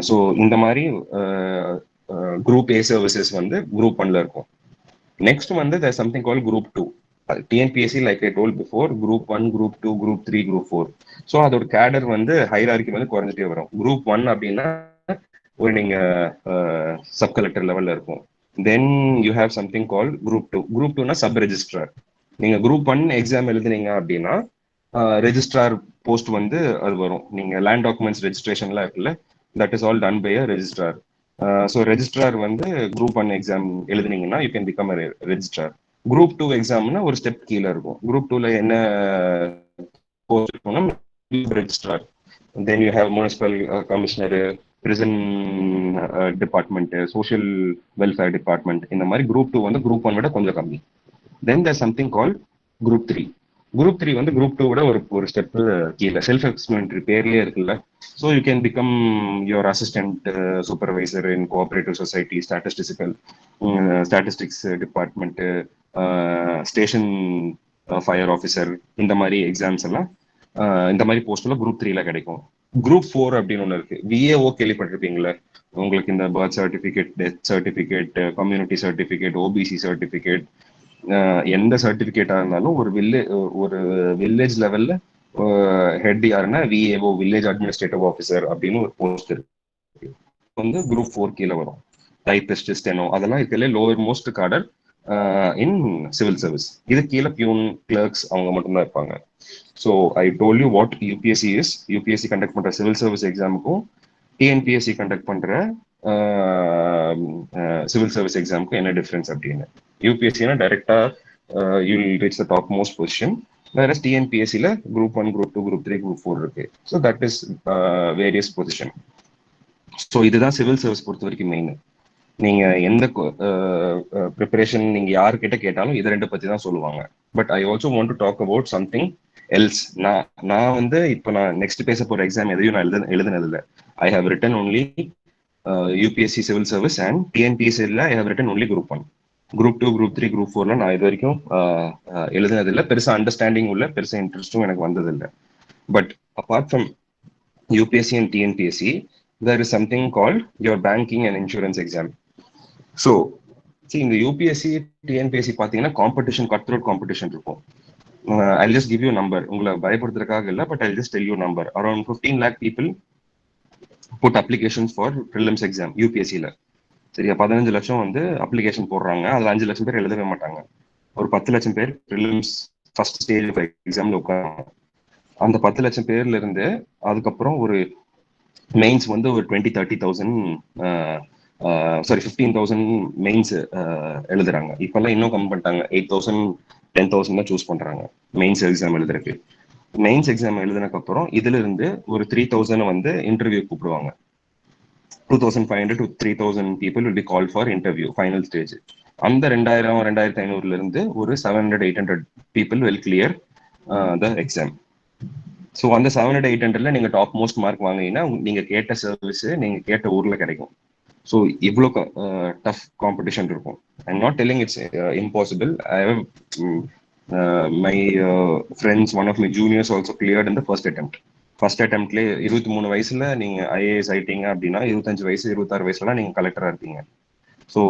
ஸோ இந்த மாதிரி குரூப் ஏ சர்வீசஸ் வந்து குரூப் 1ல இருக்கும். நெக்ஸ்ட் வந்து there's something called group 2. TNPSC like I told before, group 1, group 2, group 3, group 4. So அதோட கேடர் வந்து ஹைரார்கி வந்து குறைஞ்சிட்டே வரும். குரூப் 1 அப்படின்னா ஒரு நீங்க சப் கலெக்டர் லெவல்ல இருக்கும். Then you have something call group 2. Group 2னா சப் ரெஜிஸ்ட்ரார். நீங்க குரூப் 1 எக்ஸாம் எழுதுனீங்க அப்படின்னா ரெஜிஸ்ட்ரார் போஸ்ட் வந்து அது வரும். நீங்க லேண்ட் டாக்குமெண்ட்ஸ் ரெஜிஸ்ட்ரேஷன்லாம் இருக்குல்ல, that is all done by a registrar. So registrar வந்து குரூப் 1 எக்ஸாம் எழுதுனீங்கன்னா you can become a registrar. Group 2 எக்ஸாம்னா ஒரு ஸ்டெப் கீழே இருக்கும். குரூப் 2ல என்ன போஸ்ட் இருக்கும்னா registrar. Then you have municipal commissioner, prison department, social welfare department. இந்த மாதிரி குரூப் 2 வந்து குரூப் 1 விட கொஞ்சம் கம்மி. Then there something call group 3. Group 3 வந்து குரூப் 2 விட ஒரு ஸ்டெப் கீழே, செல்ஃப் எக்ஸ்பிளனேட்டரி பேர்லயே இருக்குல்ல. So you can become your assistant supervisor in cooperative society, statistics department, station fire officer. இந்த மாதிரி எக்ஸாம்ஸ் எல்லாம் இந்த மாதிரி போஸ்ட்ல குரூப் 3ல கிடைக்கும். குரூப் 4 அப்படின்னு ஒன்று இருக்கு. விஏஓ கேள்விப்பட்டிருப்பீங்களா? உங்களுக்கு இந்த birth certificate, death certificate, community certificate, OBC certificate, எந்த சர்டிஃபிகேட்டா இருந்தாலும் ஒரு வில்லேஜ் லெவல்ல ஹெட் யாருன்னா விஏஓ, வில்லேஜ் அட்மினிஸ்ட்ரேட்டிவ் ஆஃபீஸர் அப்படின்னு ஒரு போஸ்ட் இருக்கு. வந்து குரூப் 4 கீழே வரும். டைபிஸ்ட், ஸ்டெனோ, அதெல்லாம் இதுல lower most Kadar in civil service. இது கீழே பியூன், கிளர்க்ஸ் அவங்க மட்டும்தான் இருப்பாங்க. So I told you what UPSC is. UPSC conduct பண்ற சிவில் சர்வீஸ் எக்ஸாமுக்கும் டிஎன்பிஎஸ்சி கண்டக்ட் பண்ற சிவில் சர்வீஸ் எக்ஸாமுக்கும் என்ன டிஃபரன்ஸ் அப்படின்னு. யூபிஎஸ்சினா டைரக்டா you will reach the top most position. வேற டிஎன்பிஎஸ்சில குரூப் 1, குரூப் 2, குரூப் 3, குரூப் 4 இருக்கு. So that is various position. So இதுதான் civil service பொறுத்த வரைக்கும் மெயின். நீங்க எந்த ப்ரிப்பரேஷன் நீங்க யாருக்கிட்ட கேட்டாலும் இது ரெண்டு பத்தி தான் சொல்லுவாங்க. But I also want to talk about something else. நான் வந்து இப்போ நான் நெக்ஸ்ட் பேச போற எக்ஸாம் எதையும் நான் எழுதுனதில்லை. I have written only UPSC civil service and டிஎன்பிஎஸ்சியில் I have written only group 1. Group 2, group 3, group 4ல நான் இது வரைக்கும் எழுதுனதில்லை. பெருசா அண்டர்ஸ்டாண்டிங் உள்ள, பெருசா இன்ட்ரெஸ்டும் எனக்கு வந்ததில்லை. But apart from UPSC and TNPSC, there is something called your banking and insurance exam. So இந்த யூபிஎஸ்சி டிஎன்பிஎஸ்சி பார்த்தீங்கன்னா காம்படிஷன், கட் த்ரோட் காம்படிஷன் இருக்கும். I'll just give you a number. உங்களை பயப்படுத்துறதுக்காக இல்லை, but I'll just tell you a number. Around 15 lakh people put applications for prelims exam யூபிஎஸ்சியில். சரியா, 15 லட்சம் வந்து application போடுறாங்க. அதில் 5 லட்சம் பேர் எழுதவே மாட்டாங்க. ஒரு 10 லட்சம் பேர் ப்ரிலிம்ஸ் ஃபர்ஸ்ட் ஸ்டேஜ் ஆஃப் எக்ஸாம்ல உட்காராங்க. அந்த 10 லட்சம் பேர்ல இருந்து அதுக்கப்புறம் ஒரு மெயின்ஸ் வந்து ஒரு 20-30,000 சாரி 15,000 மெயின்ஸ் எழுதுறாங்க. இப்பெல்லாம் இன்னும் கம்மி பண்ணிட்டாங்க. 8,000 10,000 தான் சூஸ் பண்றாங்க மெயின்ஸ் எக்ஸாம் எழுதுறதுக்கு. மெயின்ஸ் எக்ஸாம் எழுதுனதுக்கு அப்புறம் இதுல இருந்து ஒரு 3,000 வந்து இன்டர்வியூ கூப்பிடுவாங்க. 2,500 to 3,000 people will be called for interview, final stage. அந்த 2,000-2,500 இருந்து ஒரு 700-800 people will clear the exam. So அந்த 700-800ல நீங்க டாப் மோஸ்ட் மார்க் வாங்கினீங்கன்னா நீங்க கேட்ட சர்வீஸ் நீங்க கேட்ட ஊர்ல கிடைக்கும். ஸோ இவ்வளோ டஃப் காம்படிஷன் இருக்கும். I'm not telling it's impossible. I have my friends, one of my juniors also cleared in the first அட்டெம்ப்ட்லேயே 23 வயசுல நீங்க ஐஏஎஸ் ஆயிட்டீங்க அப்படின்னா 25 வயசு 26 வயசுல நீங்க கலெக்டரா இருப்பீங்க. So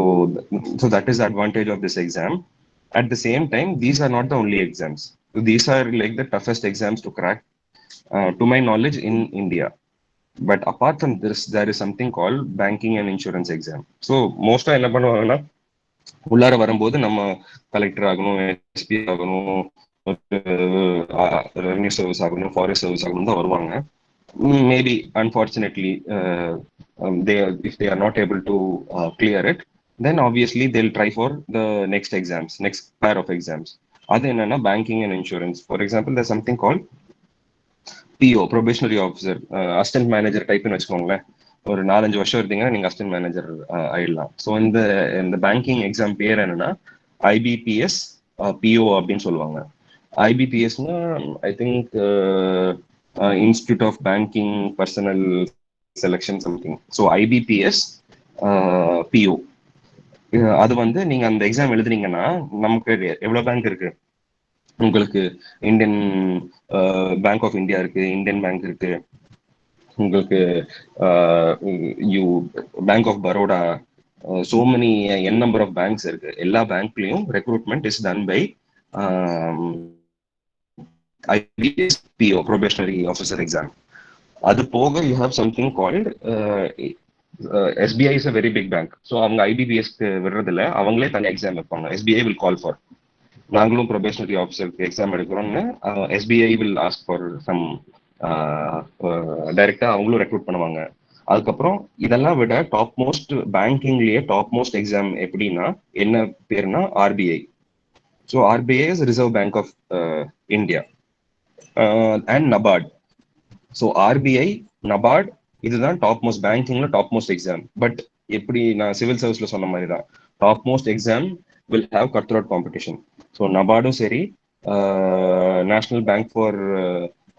that is advantage of this exam. At the same time these are not the only exams. These are like the toughest exams to crack, to my knowledge, in India. But apart from this, there is something called banking and insurance exam. So most என்ன பண்ணுவாங்கன்னா, உள்ளார வரும்போது நம்ம collector ஆகணும், SP ஆகணும், revenue service ஆகணும், forest service ஆகணும் தான் வருவாங்க. Maybe unfortunately if they are not able to clear it, then obviously they'll try for the next exams, next pair of exams. அது என்னன்னா banking and insurance. For example there's something called PO, probationary officer, assistant manager டைப்னு வச்சுக்கோங்களேன். ஒரு 4-5 வருஷம் இருந்தீங்கன்னா நீங்க assistant manager ஆயிடலாம். So இந்த பேங்கிங் எக்ஸாம் பேர் என்னன்னா IBPS PO அப்படின்னு சொல்லுவாங்க. IBPSனா I think institute of banking personnel selection something. So IBPS PO. அது வந்து நீங்க அந்த எக்ஸாம் எழுதுனீங்கன்னா நமக்கு எவ்வளவு பேங்க் இருக்கு, உங்களுக்கு இந்தியன் பேங்க் ஆஃப் இந்தியா இருக்கு, இந்தியன் பேங்க் இருக்கு, உங்களுக்கு bank of Baroda, so many n number of banks இருக்கு. எல்லா பேங்க்லயும் recruitment is done by IBPS PO, probationary officer exam. அது போக you have something called SBI is a very big bank. So அவங்க IBPSக்கு விடுறதில்ல, அவங்களே தனி எக்ஸாம் வைப்பாங்க. SBI will call for, நாங்களும் ப்ரொபேஷனரி ஆஃபீஸருக்கு எக்ஸாம் எடுக்கிறோம்னு SBI will ask for some, டைரக்டா அவங்களும் ரெக்ரூட் பண்ணுவாங்க. அதுக்கப்புறம் இதெல்லாம் விட டாப் மோஸ்ட் பேங்கிங்லயே டாப் மோஸ்ட் எக்ஸாம் எப்படின்னா என்ன பேருனா RBI. So RBI is reserve bank of India and NABARD. So RBI, NABARD இதுதான் டாப் மோஸ்ட் பேங்கிங்ல டாப் மோஸ்ட் எக்ஸாம். பட் எப்படி நான் சிவில் சர்வீஸ்ல சொன்ன மாதிரி தான், top most exam will have cut throat competition. So NABARDும் சரி, national bank for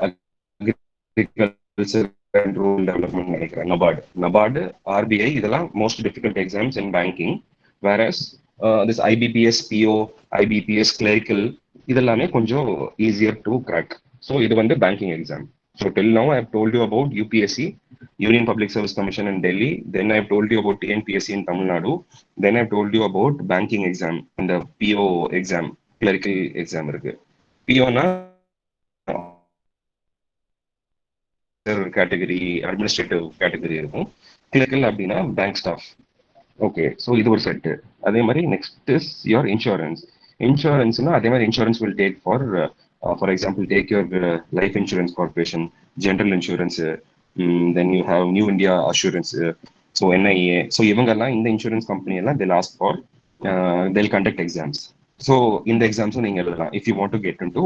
agriculture and rural development நினைக்கிறேன், NABARD, RBI இதெல்லாம் most difficult exams in banking. Whereas this IBPS PO, IBPS clerical இதெல்லாமே கொஞ்சம் ஈஸியர் டு கிராக். ஸோ இது வந்து banking exam. So till now I have told you about UPSC, Union Public Service Commission in Delhi. Then I have told you about TNPSC in Tamil Nadu. Then I have told you about banking exam and the PO exam, clerical exam இருக்கு. PO na category, administrative category இருக்கும். Clerical அப்படின்னா bank staff. Okay, so இது ஒரு set. அதே மாதிரி next is your insurance. Insurance-னா அதே மாதிரி insurance will take for example, take your life insurance corporation, general insurance, then you have New India Assurance, so NIA. So இவங்கெல்லாம் இந்த insurance company எல்லாம் they'll ask for, they'll conduct exams. So இந்த எக்ஸாம்ஸும் நீங்க எழுதலாம் if you want to get into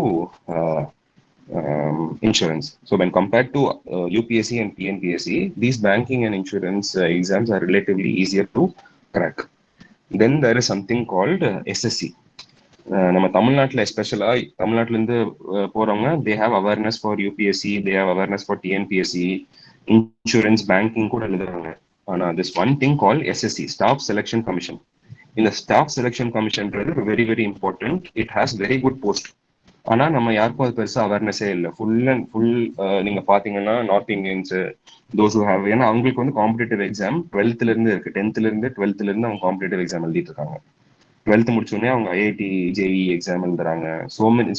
insurance. So when compared to UPSC and TNPSC, these banking and insurance exams are relatively easier to crack. Then there is something called SSC. நம்ம தமிழ்நாட்டில் எஸ்பெஷலா தமிழ்நாட்டிலேருந்து போறவங்க they have awareness for UPSC, they have awareness for TNPSC, insurance banking கூட எழுதுறாங்க. ஆனா this one thing called SSC, Staff Selection Commission. இந்த Staff Selection Commissionன்றது very very important. It has very good post. ஆனா நம்ம யாருக்கும் அது பெருசா அவேர்னஸே இல்லை. ஃபுல் அண்ட் ஃபுல் நீங்க பாத்தீங்கன்னா நார்த் இந்தியன்ஸ் தோஸ் ஹேவ், ஏன்னா அவங்களுக்கு வந்து காம்படிட்டிவ் எக்ஸாம் 12th இருந்து இருக்கு. 10th இருந்து 12th இருந்து அவங்க காம்படிட்டிவ் எக்ஸாம் எழுதிட்டு இருக்காங்க. 12th முடிச்சோடனே அவங்க ஐஐடி ஜேஇ எக்ஸாம் எழுதுறாங்க.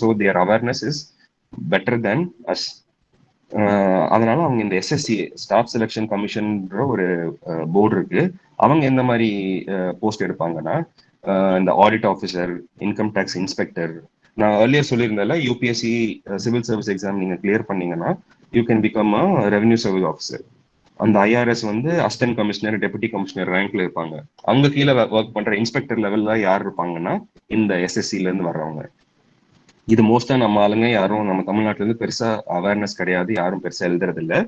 So their awareness is better than as. அதனால அவங்க இந்த எஸ்எஸ்சி ஸ்டாஃப் செலெக்ஷன் கமிஷன்ற ஒரு போர்டு இருக்கு. அவங்க எந்த மாதிரி போஸ்ட் எடுப்பாங்கன்னா இந்த audit officer, income tax inspector. நான் ஏர்லியர் சொல்லியிருந்தேன்ல, யூபிஎஸ்சி சிவில் சர்வீஸ் எக்ஸாம் நீங்க கிளியர் பண்ணீங்கன்னா you can become a revenue service officer. அந்த ஐஆர்எஸ் வந்து அசிஸ்டன்ட் கமிஷனர், டெபுட்டி கமிஷனர் ரேங்க்ல இருப்பாங்க. அவங்க கீழே ஒர்க் பண்ற இன்ஸ்பெக்டர் லெவல்ல யார் இருப்பாங்கன்னா இந்த எஸ்எஸ்சில இருந்து வர்றவங்க. இது மோஸ்டா நம்ம ஆளுங்க யாரும் நம்ம தமிழ்நாட்டுல இருந்து பெருசா அவேர்னஸ் கிடையாது, யாரும் பெருசா எழுதுறது இல்லை.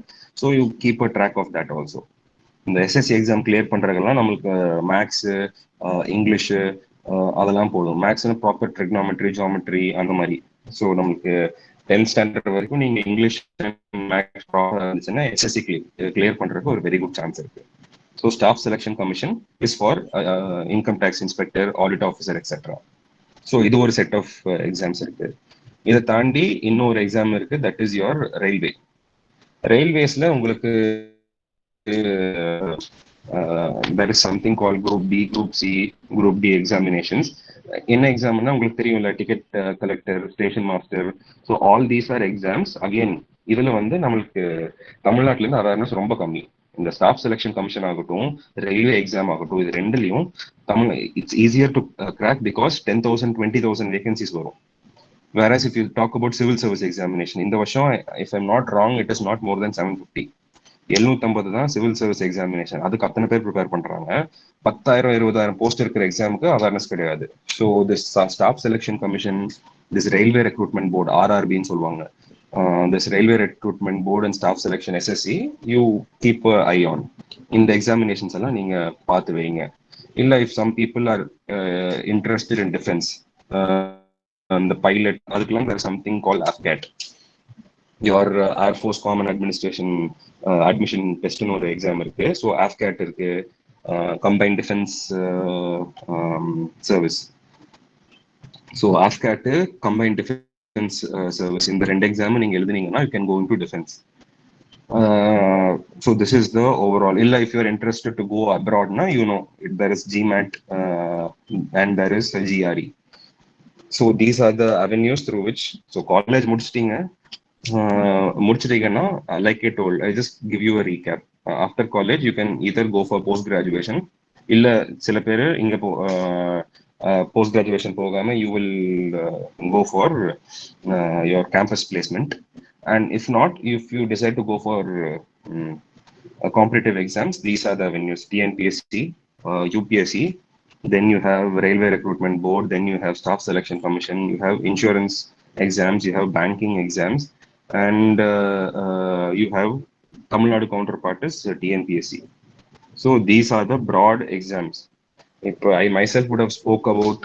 So you keep a track of that also. இந்த எஸ்எஸ்சி எக்ஸாம் கிளியர் பண்றதுலாம் நம்மளுக்கு மேக்ஸ், இங்கிலீஷு அதெல்லாம் போதும். மேக்ஸ்னு ப்ராப்பர் ட்ரிக்னாமெட்ரி, ஜியாமெட்ரி அந்த மாதிரி. ஸோ நம்மளுக்கு 10th ஸ்டாண்டர்ட் வரைக்கும் நீங்க இங்கிலீஷ் மேக்ஸ் ப்ராப்பரா இருந்துச்சுன்னா எஸ்எஸ்சி கிளியர் பண்றதுக்கு ஒரு வெரி குட் சான்ஸ் இருக்கு. So staff selection commission is for income tax inspector, audit officer etcetera. So இது ஒரு செட் ஆஃப் எக்ஸாம்ஸ் இருக்கு. இதை தாண்டி இன்னொரு எக்ஸாம் இருக்கு, தட் இஸ் யுவர் ரயில்வே. ரயில்வேஸ்ல உங்களுக்கு there is something called group B, group C, group D examinations. என்ன எக்ஸாம்னா உங்களுக்கு தெரியும்ல, ticket collector, station master. So all these are exams. Again இதுல வந்து நம்மளுக்கு தமிழ்நாட்டுல இருந்து அவேர்னஸ் ரொம்ப கம்மி. இந்த ஸ்டாஃப் செலெக்ஷன் கமிஷன் ஆகட்டும், ரயில்வே எக்ஸாம் ஆகட்டும், இது ரெண்டுலையும் Tamil it's easier to crack because 10,000 20,000 vacancies வரும். Whereas if you talk about civil service examination, இந்த வருஷம் if I'm not wrong it is not more than 750. 750 தான் சிவில் சர்வீஸ் எக்ஸாமினேஷன். அதுக்கு அத்தனை பேர் ப்ரிப்பேர் பண்றாங்க. 10,000 20,000 போஸ்ட் இருக்கிற எக்ஸாமுக்கு அவேர்னஸ் கிடையாது. So this staff selection commission, this railway recruitment board, ஆர்ஆர்பின்னு சொல்லுவாங்க, this railway recruitment board and staff selection SSC, you keep eye on. இந்த எக்ஸாமினேஷன்ஸ் எல்லாம் நீங்க பார்த்து வைங்க. இல்லை if some people are interested in defence, அந்த பைலட், அதுக்கெல்லாம் there is something called AFCAT, your Air Force Common Administration admission test னு ஒரு எக்ஸாம் இருக்கு. ஸோ AFCAT இருக்கு, combined defence service. So AFCAT, combined defence service, இந்த ரெண்டு exam நீங்க எழுதுனீங்கன்னா you can go into defence. So this is the overall. Illa if you are interested to go abroad na, you know there is GMAT and there is GRE. So these are the avenues through which, so college முடிச்சிட்டீங்கன்னா, like I told, I just give you a recap. After college you can either go for post graduation, இல்ல சில பேர் இங்க post graduation போகாம you will go for your campus placement. And if not, if you decide to go for competitive exams, these are the avenues: TNPSC, UPSC, then you have Railway Recruitment Board, then you have Staff Selection Commission, you have insurance exams, you have banking exams, and you have Tamil Nadu counterpart is TNPSC. So these are the broad exams. If I myself would have spoke about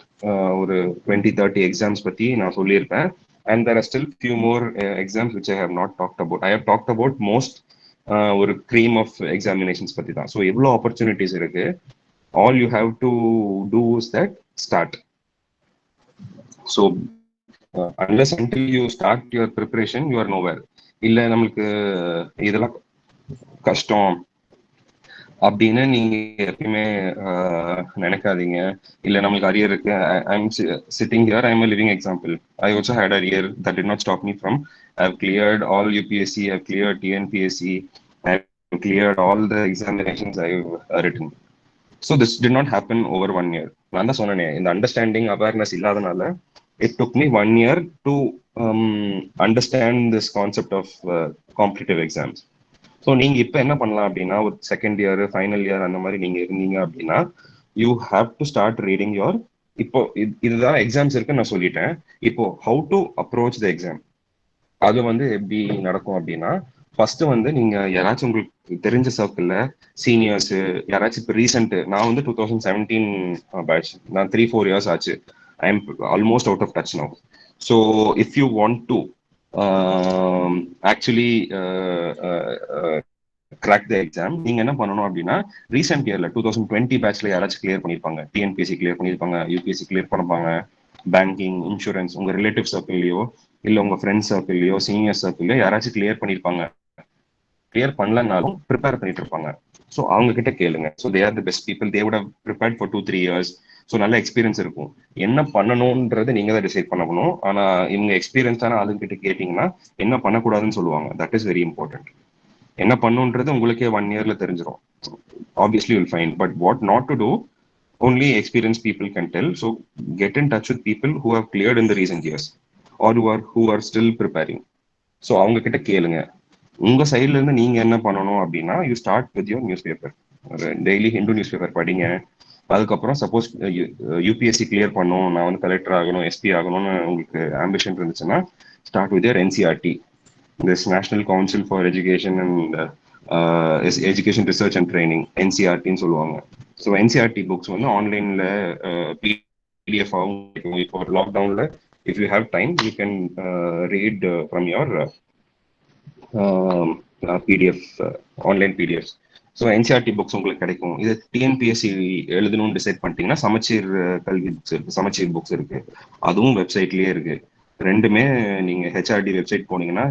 20-30 exams பத்தி நான் சொல்லியிருப்பேன். And there are still few more exams which I have not talked about. I have talked about most ஒரு cream of examinations பத்தி தான். So எவ்வளோ opportunities இருக்கு. All you have to do is that start. So unless until you start your preparation, you are nowhere. இல்லை நம்மளுக்கு இதெல்லாம் கஷ்டம் அப்படின்னு நீங்க எப்பயுமே நினைக்காதீங்க. இல்லை நம்மளுக்கு அரியர் இருக்கு. I'm sitting here, I'm a living example. I also had arrear. That did not stop me from, I've cleared all UPSC, I've cleared TNPSC, I've cleared all the examinations I've written. So this did not happen over 1 year. நான் தான் சொன்னேன், இந்த understanding awareness இல்லாதனால it took me 1 year to understand this concept of competitive exams. So நீங்க இப்போ என்ன பண்ணலாம் அப்படின்னா, ஒரு செகண்ட் இயர், ஃபைனல் இயர் அந்த மாதிரி நீங்க இருந்தீங்க அப்படின்னா, you have to start reading your, இப்போ இதுதான் எக்ஸாம்ஸ் இருக்குன்னு நான் சொல்லிட்டேன். இப்போ how to approach the exam, அது வந்து எப்படி நடக்கும் அப்படின்னா, ஃபர்ஸ்ட் வந்து நீங்க யாராச்சும் உங்களுக்கு தெரிஞ்ச சர்க்கிள்ல சீனியர்ஸ் யாராச்சும் இப்போ ரீசெண்ட், நான் வந்து 2017 பேட்ச், நான் 3-4 years ஆச்சு. I am almost out of touch now. So if you want to actually crack the exam, நீங்க என்ன பண்ணணும் அப்படின்னா, ரீசெண்ட் இயர்ல 2020 பேட்ச்ல யாராச்சும் கிளியர் பண்ணிருப்பாங்க, டிஎன்பிஎஸ்சி கிளியர் பண்ணிருப்பாங்க, யூபிஎஸ்சி கிளியர் பண்ணிருப்பாங்க, பேங்கிங், இன்சூரன்ஸ், உங்க ரிலேட்டிவ் சர்க்கிள்லயோ இல்ல உங்க ஃப்ரெண்ட்ஸ் சர்க்கிள்லயோ சீனியர் சர்க்கிள்லயோ யாராச்சும் கிளியர் பண்ணிருப்பாங்க. கிளியர் பண்ணலனாலும் ப்ரிப்பேர் பண்ணிட்டு இருப்பாங்க. ஸோ அவங்க கிட்ட கேளுங்க. So they are the best people. They would have prepared for 2-3 years. So நல்ல எக்ஸ்பீரியன்ஸ் இருக்கும். என்ன பண்ணணும்ன்றது நீங்க தான் டிசைட் பண்ணணும். ஆனா இவங்க எக்ஸ்பீரியன்ஸான ஆளுங்கிட்ட கேட்டீங்கன்னா என்ன பண்ணக்கூடாதுன்னு சொல்லுவாங்க. That is very important. என்ன பண்ணுன்றது உங்களுக்கே 1 yearல தெரிஞ்சிடும். Obviously will fine. But what not to do only experienced people can tell. So get in touch with people who have cleared in the recent years or who are still preparing. So அவங்க கிட்ட கேளுங்க. உங்க சைட்ல இருந்து நீங்க என்ன பண்ணணும் அப்படின்னா, you start with your news paper. Daily Hindu news paper படிங்க. அதுக்கப்புறம் சப்போஸ் யூபிஎஸ்சி கிளியர் பண்ணும், நான் வந்து கலெக்டர் ஆகணும், எஸ்பி ஆகணும்னு உங்களுக்கு ஆம்பிஷன் இருந்துச்சுன்னா, start with your NCRT, this national council for education and education research and training, என்சிஆர்டின்னு சொல்லுவாங்க. ஸோ என்சிஆர்டி புக்ஸ் வந்து ஆன்லைன்ல பிடிஎஃப் ஆகும். இப்போ லாக்டவுன்ல if you have time you can read from your PDF, online PDFs. So NCRT books உங்களுக்கு கிடைக்கும். இது டிஎன்பிஎஸ்சி எழுதணும்னு டிசைட் பண்ணிட்டீங்கன்னா சமச்சீர் கல்வி புக்ஸ் இருக்கு, சமச்சீர் புக்ஸ் இருக்கு, அதுவும் வெப்சைட்லயே இருக்கு. ரெண்டுமே நீங்க ஹெச்ஆர்டி வெப்சைட் போனீங்கன்னா,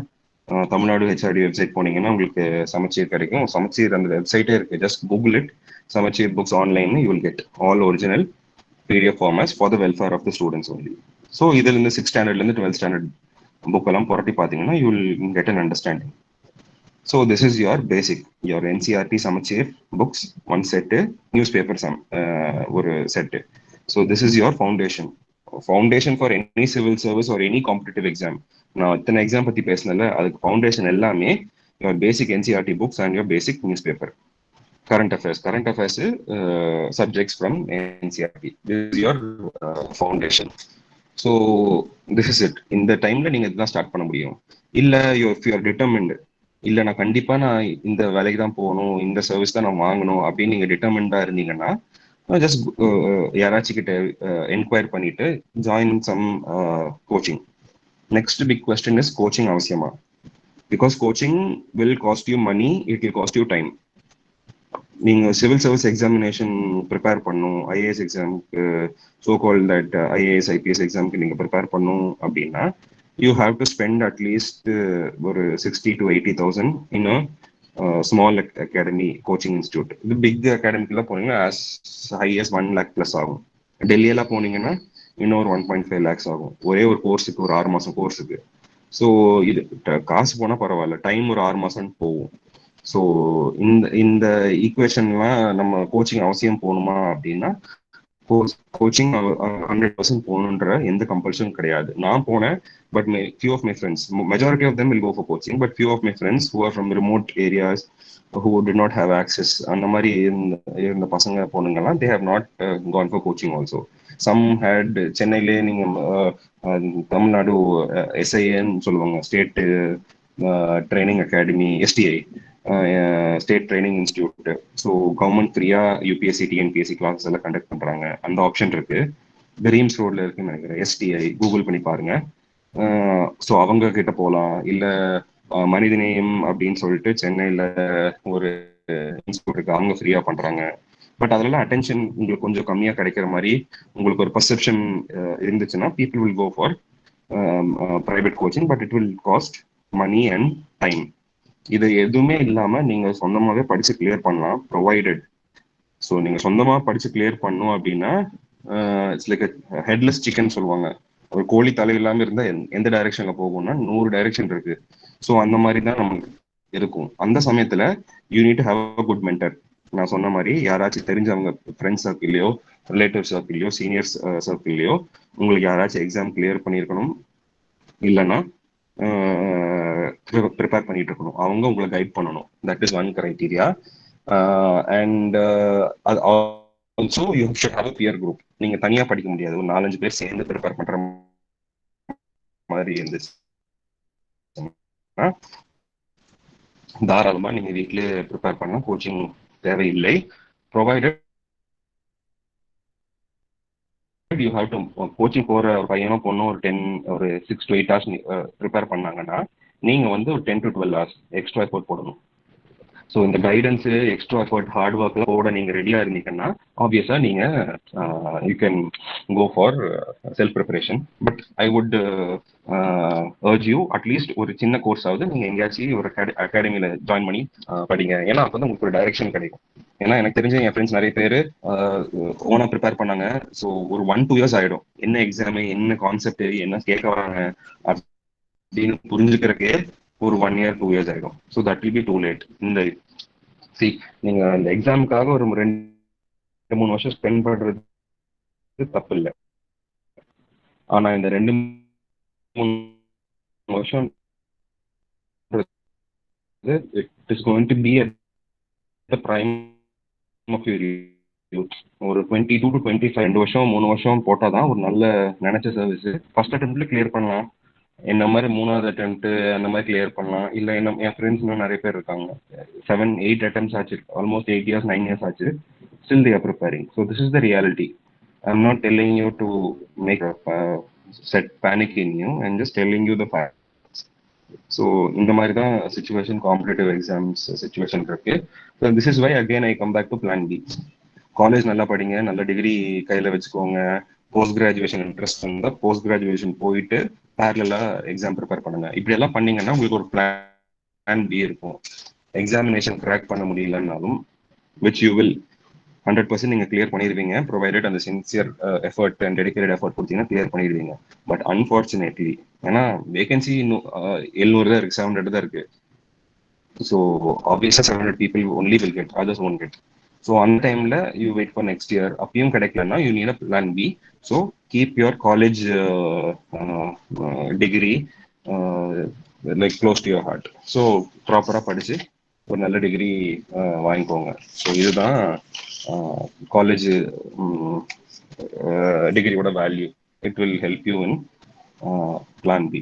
தமிழ்நாடு ஹெச்ஆர்டி வெப்சைட் போனீங்கன்னா உங்களுக்கு சமச்சீர் கிடைக்கும். சமச்சீர் அந்த வெப்சைட்டே இருக்கு. Just google it, Samacheer books online, you will get all original PDF formats for the welfare of the students only. So இதுல இருந்து 6th standardலேருந்து 12th standard புக் எல்லாம் புரட்டி பார்த்தீங்கன்னா you will get an understanding. So this is your basic, your NCERT Samachir books, one set, newspaper ஒரு set. So this is your foundation for any civil service or any competitive exam. நான் இத்தனை exam பத்தி பேசினல, அதுக்கு foundation எல்லாமே your basic NCERT books and your basic newspaper. Current affairs subjects from NCERT. This is your foundation. So this is it. இந்த டைம்ல நீங்க இதெல்லாம் start பண்ண முடியும். இல்ல if you are determined, இல்ல நான் கண்டிப்பா நான் இந்த வேலைக்கு தான் போகணும், இந்த சர்வீஸ் தான் நான் வாங்கணும் அப்படின்னு நீங்க டிட்டர்மெண்டா இருந்தீங்கன்னா, ஜஸ்ட் யாராச்சும் கிட்ட என்கொயர் பண்ணிட்டு join some coaching. Next big question is, coaching அவசியமா? Because coaching will cost you money, it will cost you time. நீங்க சிவில் சர்வீஸ் எக்ஸாமினேஷன் ப்ரிப்பேர் பண்ணும், ஐஏஎஸ் எக்ஸாமுக்கு, so call that IAS IPS எக்ஸாமுக்கு நீங்க prepare பண்ணும் அப்படின்னா, you have to spend at least ஒரு 60,000 to 80,000 in a small academy coaching institute. The big academicல போனீங்கன்னா as high as 1 lakh plus ஆகும். டெல்லியில போனீங்கன்னா இன்னொரு 1.5 lakhs ஆகும், ஒரே ஒரு கோர்ஸுக்கு, ஒரு 6 மாசம் கோர்ஸுக்கு. ஸோ இது காசு போனா பரவாயில்ல, டைம் ஒரு 6 மாசம் போகும். ஸோ இந்த ஈக்குவேஷன்லாம் நம்ம கோச்சிங் அவசியம் போகணுமா அப்படின்னா, கோச்சிங் 100% போகணுன்ற எந்த கம்பல்ஷனும் கிடையாது. நான் போனேன், but few of my friends, majority of them will go for coaching, but few of my friends who are from remote areas, who did not have access, அந்த மாதிரி இருந்த பசங்க பொண்ணுங்கலாம், they have not gone for coaching also. Some had, சென்னையிலே நீங்க தமிழ்நாடு எஸ்ஐஏன்னு சொல்லுவாங்க, state training academy, STI, state training institute. So government ஃப்ரீயா UPSC TNPSC classes எல்லாம் conduct பண்றாங்க. அந்த ஆப்ஷன் இருக்கு. ரீம்ஸ் ரோட்ல இருக்குன்னு நினைக்கிறேன், எஸ்டிஐ, கூகுள் பண்ணி பாருங்க. ஸோ அவங்க கிட்ட போகலாம். இல்ல மனிதநேயம் அப்படின்னு சொல்லிட்டு சென்னையில ஒரு இன்ஸ்டியூட் இருக்கு, அவங்க ஃப்ரீயா பண்றாங்க. பட் அதெல்லாம் அட்டென்ஷன் உங்களுக்கு கொஞ்சம் கம்மியா கிடைக்கிற மாதிரி உங்களுக்கு ஒரு பர்செப்ஷன் இருந்துச்சுன்னா, people will go for private coaching, but it will cost money and time. இது எதுவுமே இல்லாம நீங்க சொந்தமாவே படிச்சு கிளியர் பண்ணலாம், ப்ரொவைடட். ஸோ நீங்க சொந்தமா படிச்சு கிளியர் பண்ணும் அப்படின்னா, இட்ஸ் லைக் ஹெட்லெஸ் சிக்கன் சொல்லுவாங்க. ஒரு கோழி தலை இல்லாம இருந்தா எந்த டைரக்ஷன்ல போகும்னா 100 டைரக்ஷன் இருக்கு. ஸோ அந்த மாதிரி தான் நமக்கு இருக்கும். அந்த சமயத்துல you need to have a good mentor. நான் சொன்ன மாதிரி யாராச்சும் தெரிஞ்சவங்க ஃப்ரெண்ட்ஸ் சர்க்கிள்லயோ, ரிலேட்டிவ் சர்க்கிள்லயோ, சீனியர்ஸ் சர்க்கிள்லயோ உங்களுக்கு யாராச்சும் எக்ஸாம் கிளியர் பண்ணியிருக்கணும், இல்லைன்னா ப்ரிப்பேர் பண்ணிட்டு இருக்கணும். அவங்க உங்களை கைட் பண்ணணும். That is one criteria. And also you should have a pier group. நீங்க தனியா படிக்க முடியாது, ஒரு 4-5 பேர் சேர்ந்து ப்ரிப்பேர் பண்ற மாதிரி இருந்துச்சு தாராளமா நீங்க வீட்லயே ப்ரிப்பேர் பண்ண, கோச்சிங் தேவையில்லை. Provided you have to, coaching போற ஒரு பையனோ பொண்ணோ ஒரு 6 to 8 hours ப்ரிப்பேர் பண்ணாங்கன்னா, நீங்க வந்து ஒரு 10 to 12 hours எக்ஸ்ட்ரா எஃபோர்ட் போடணும். ஸோ இந்த கைடன்ஸ் எக்ஸ்ட்ரா எஃபர்ட் ஹார்ட் ஒர்க்லாம் போட நீங்கள் ரெடியாக இருந்தீங்கன்னா ஆப்வியஸாக நீங்கள் you can go for self preparation. But I would urge you at least ஒரு சின்ன கோர்ஸ் ஆகுது நீங்கள் எங்கேயாச்சும் ஒரு அகாடமியில் ஜாயின் பண்ணி படிங்க. ஏன்னா அப்போ தான் உங்களுக்கு ஒரு டைரக்ஷன் கிடைக்கும். ஏன்னா எனக்கு தெரிஞ்ச என் ஃப்ரெண்ட்ஸ் நிறைய பேர் ஓனா ப்ரிப்பேர் பண்ணாங்க. ஸோ ஒரு 1-2 இயர்ஸ் ஆகிடும் என்ன எக்ஸாமு, என்ன கான்செப்ட், என்ன கேட்க வராங்க அப்படின்னு புரிஞ்சுக்கிறக்கே ஒரு 1 year 2 years ஆகிடும். So that will be too late. நீங்க இந்த எக்ஸாமுக்காக ஒரு 2-3 வருஷம் ஸ்பெண்ட் பண்றது தப்பு இல்லை. ஆனா இந்த 2-3 வருஷம் it is going to be at the prime of your youth. ஒரு 22 to 25 2 வருஷம் 3 வருஷம் போட்டாதான் ஒரு நல்ல நினைச்ச சர்வீஸ் ஃபர்ஸ்ட் அட்டெம்ப்ட்ல கிளியர் பண்ணலாம். என்ன மாதிரி 3வது அட்டெம்ப்ட் அந்த மாதிரி கிளியர் பண்ணலாம். இல்லை என் ஃப்ரெண்ட்ஸ் இன்னும் நிறைய பேர் இருக்காங்க 7-8 attempts ஆச்சு, ஆல்மோஸ்ட் 8 years 9 years ஆச்சு, still they are preparing. So this is the reality. I'm not telling you to make a set panic in you. I'm just telling you the facts. So இந்த மாதிரி தான் situation, competitive exams situation இருக்கு. So this is why again I come back to plan B. College நல்லா படிங்க, நல்ல degree கையில் வச்சுக்கோங்க. Post graduation interest இருந்தால் போஸ்ட் கிராஜுவேஷன் போயிட்டு பேரலா எக்ஸாம் ப்ரிப்பேர் பண்ணுங்க. இப்படி எல்லாம் பண்ணீங்கன்னா உங்களுக்கு ஒரு பிளான் பி இருக்கும். எக்ஸாமினேஷன் கிராக் பண்ண முடியலன்னாலும் விச் யூ வில் 100% நீங்கள் கிளியர் பண்ணிடுவீங்க, ப்ரொவைடட் அந்த sincere effort and dedicated effort கொடுத்தீங்கன்னா கிளியர் பண்ணிடுவீங்க. பட் அன்ஃபார்ச்சுனேட்லி ஏன்னா வேகன்சி இன்னும் 700 தான் இருக்கு, 700 தான் இருக்கு. ஸோ ஆப்வியஸாக 700 people only will get, others won't get. So அந்த டைம்ல you wait for next year. அப்பயும் கிடைக்கலன்னா you need a plan B. So keep your college degree like close to your heart. So ப்ராப்பராக படிச்சு ஒரு நல்ல டிகிரி வாங்கிக்கோங்க. ஸோ இதுதான் காலேஜ் டிகிரியோட value. It will help you in plan B.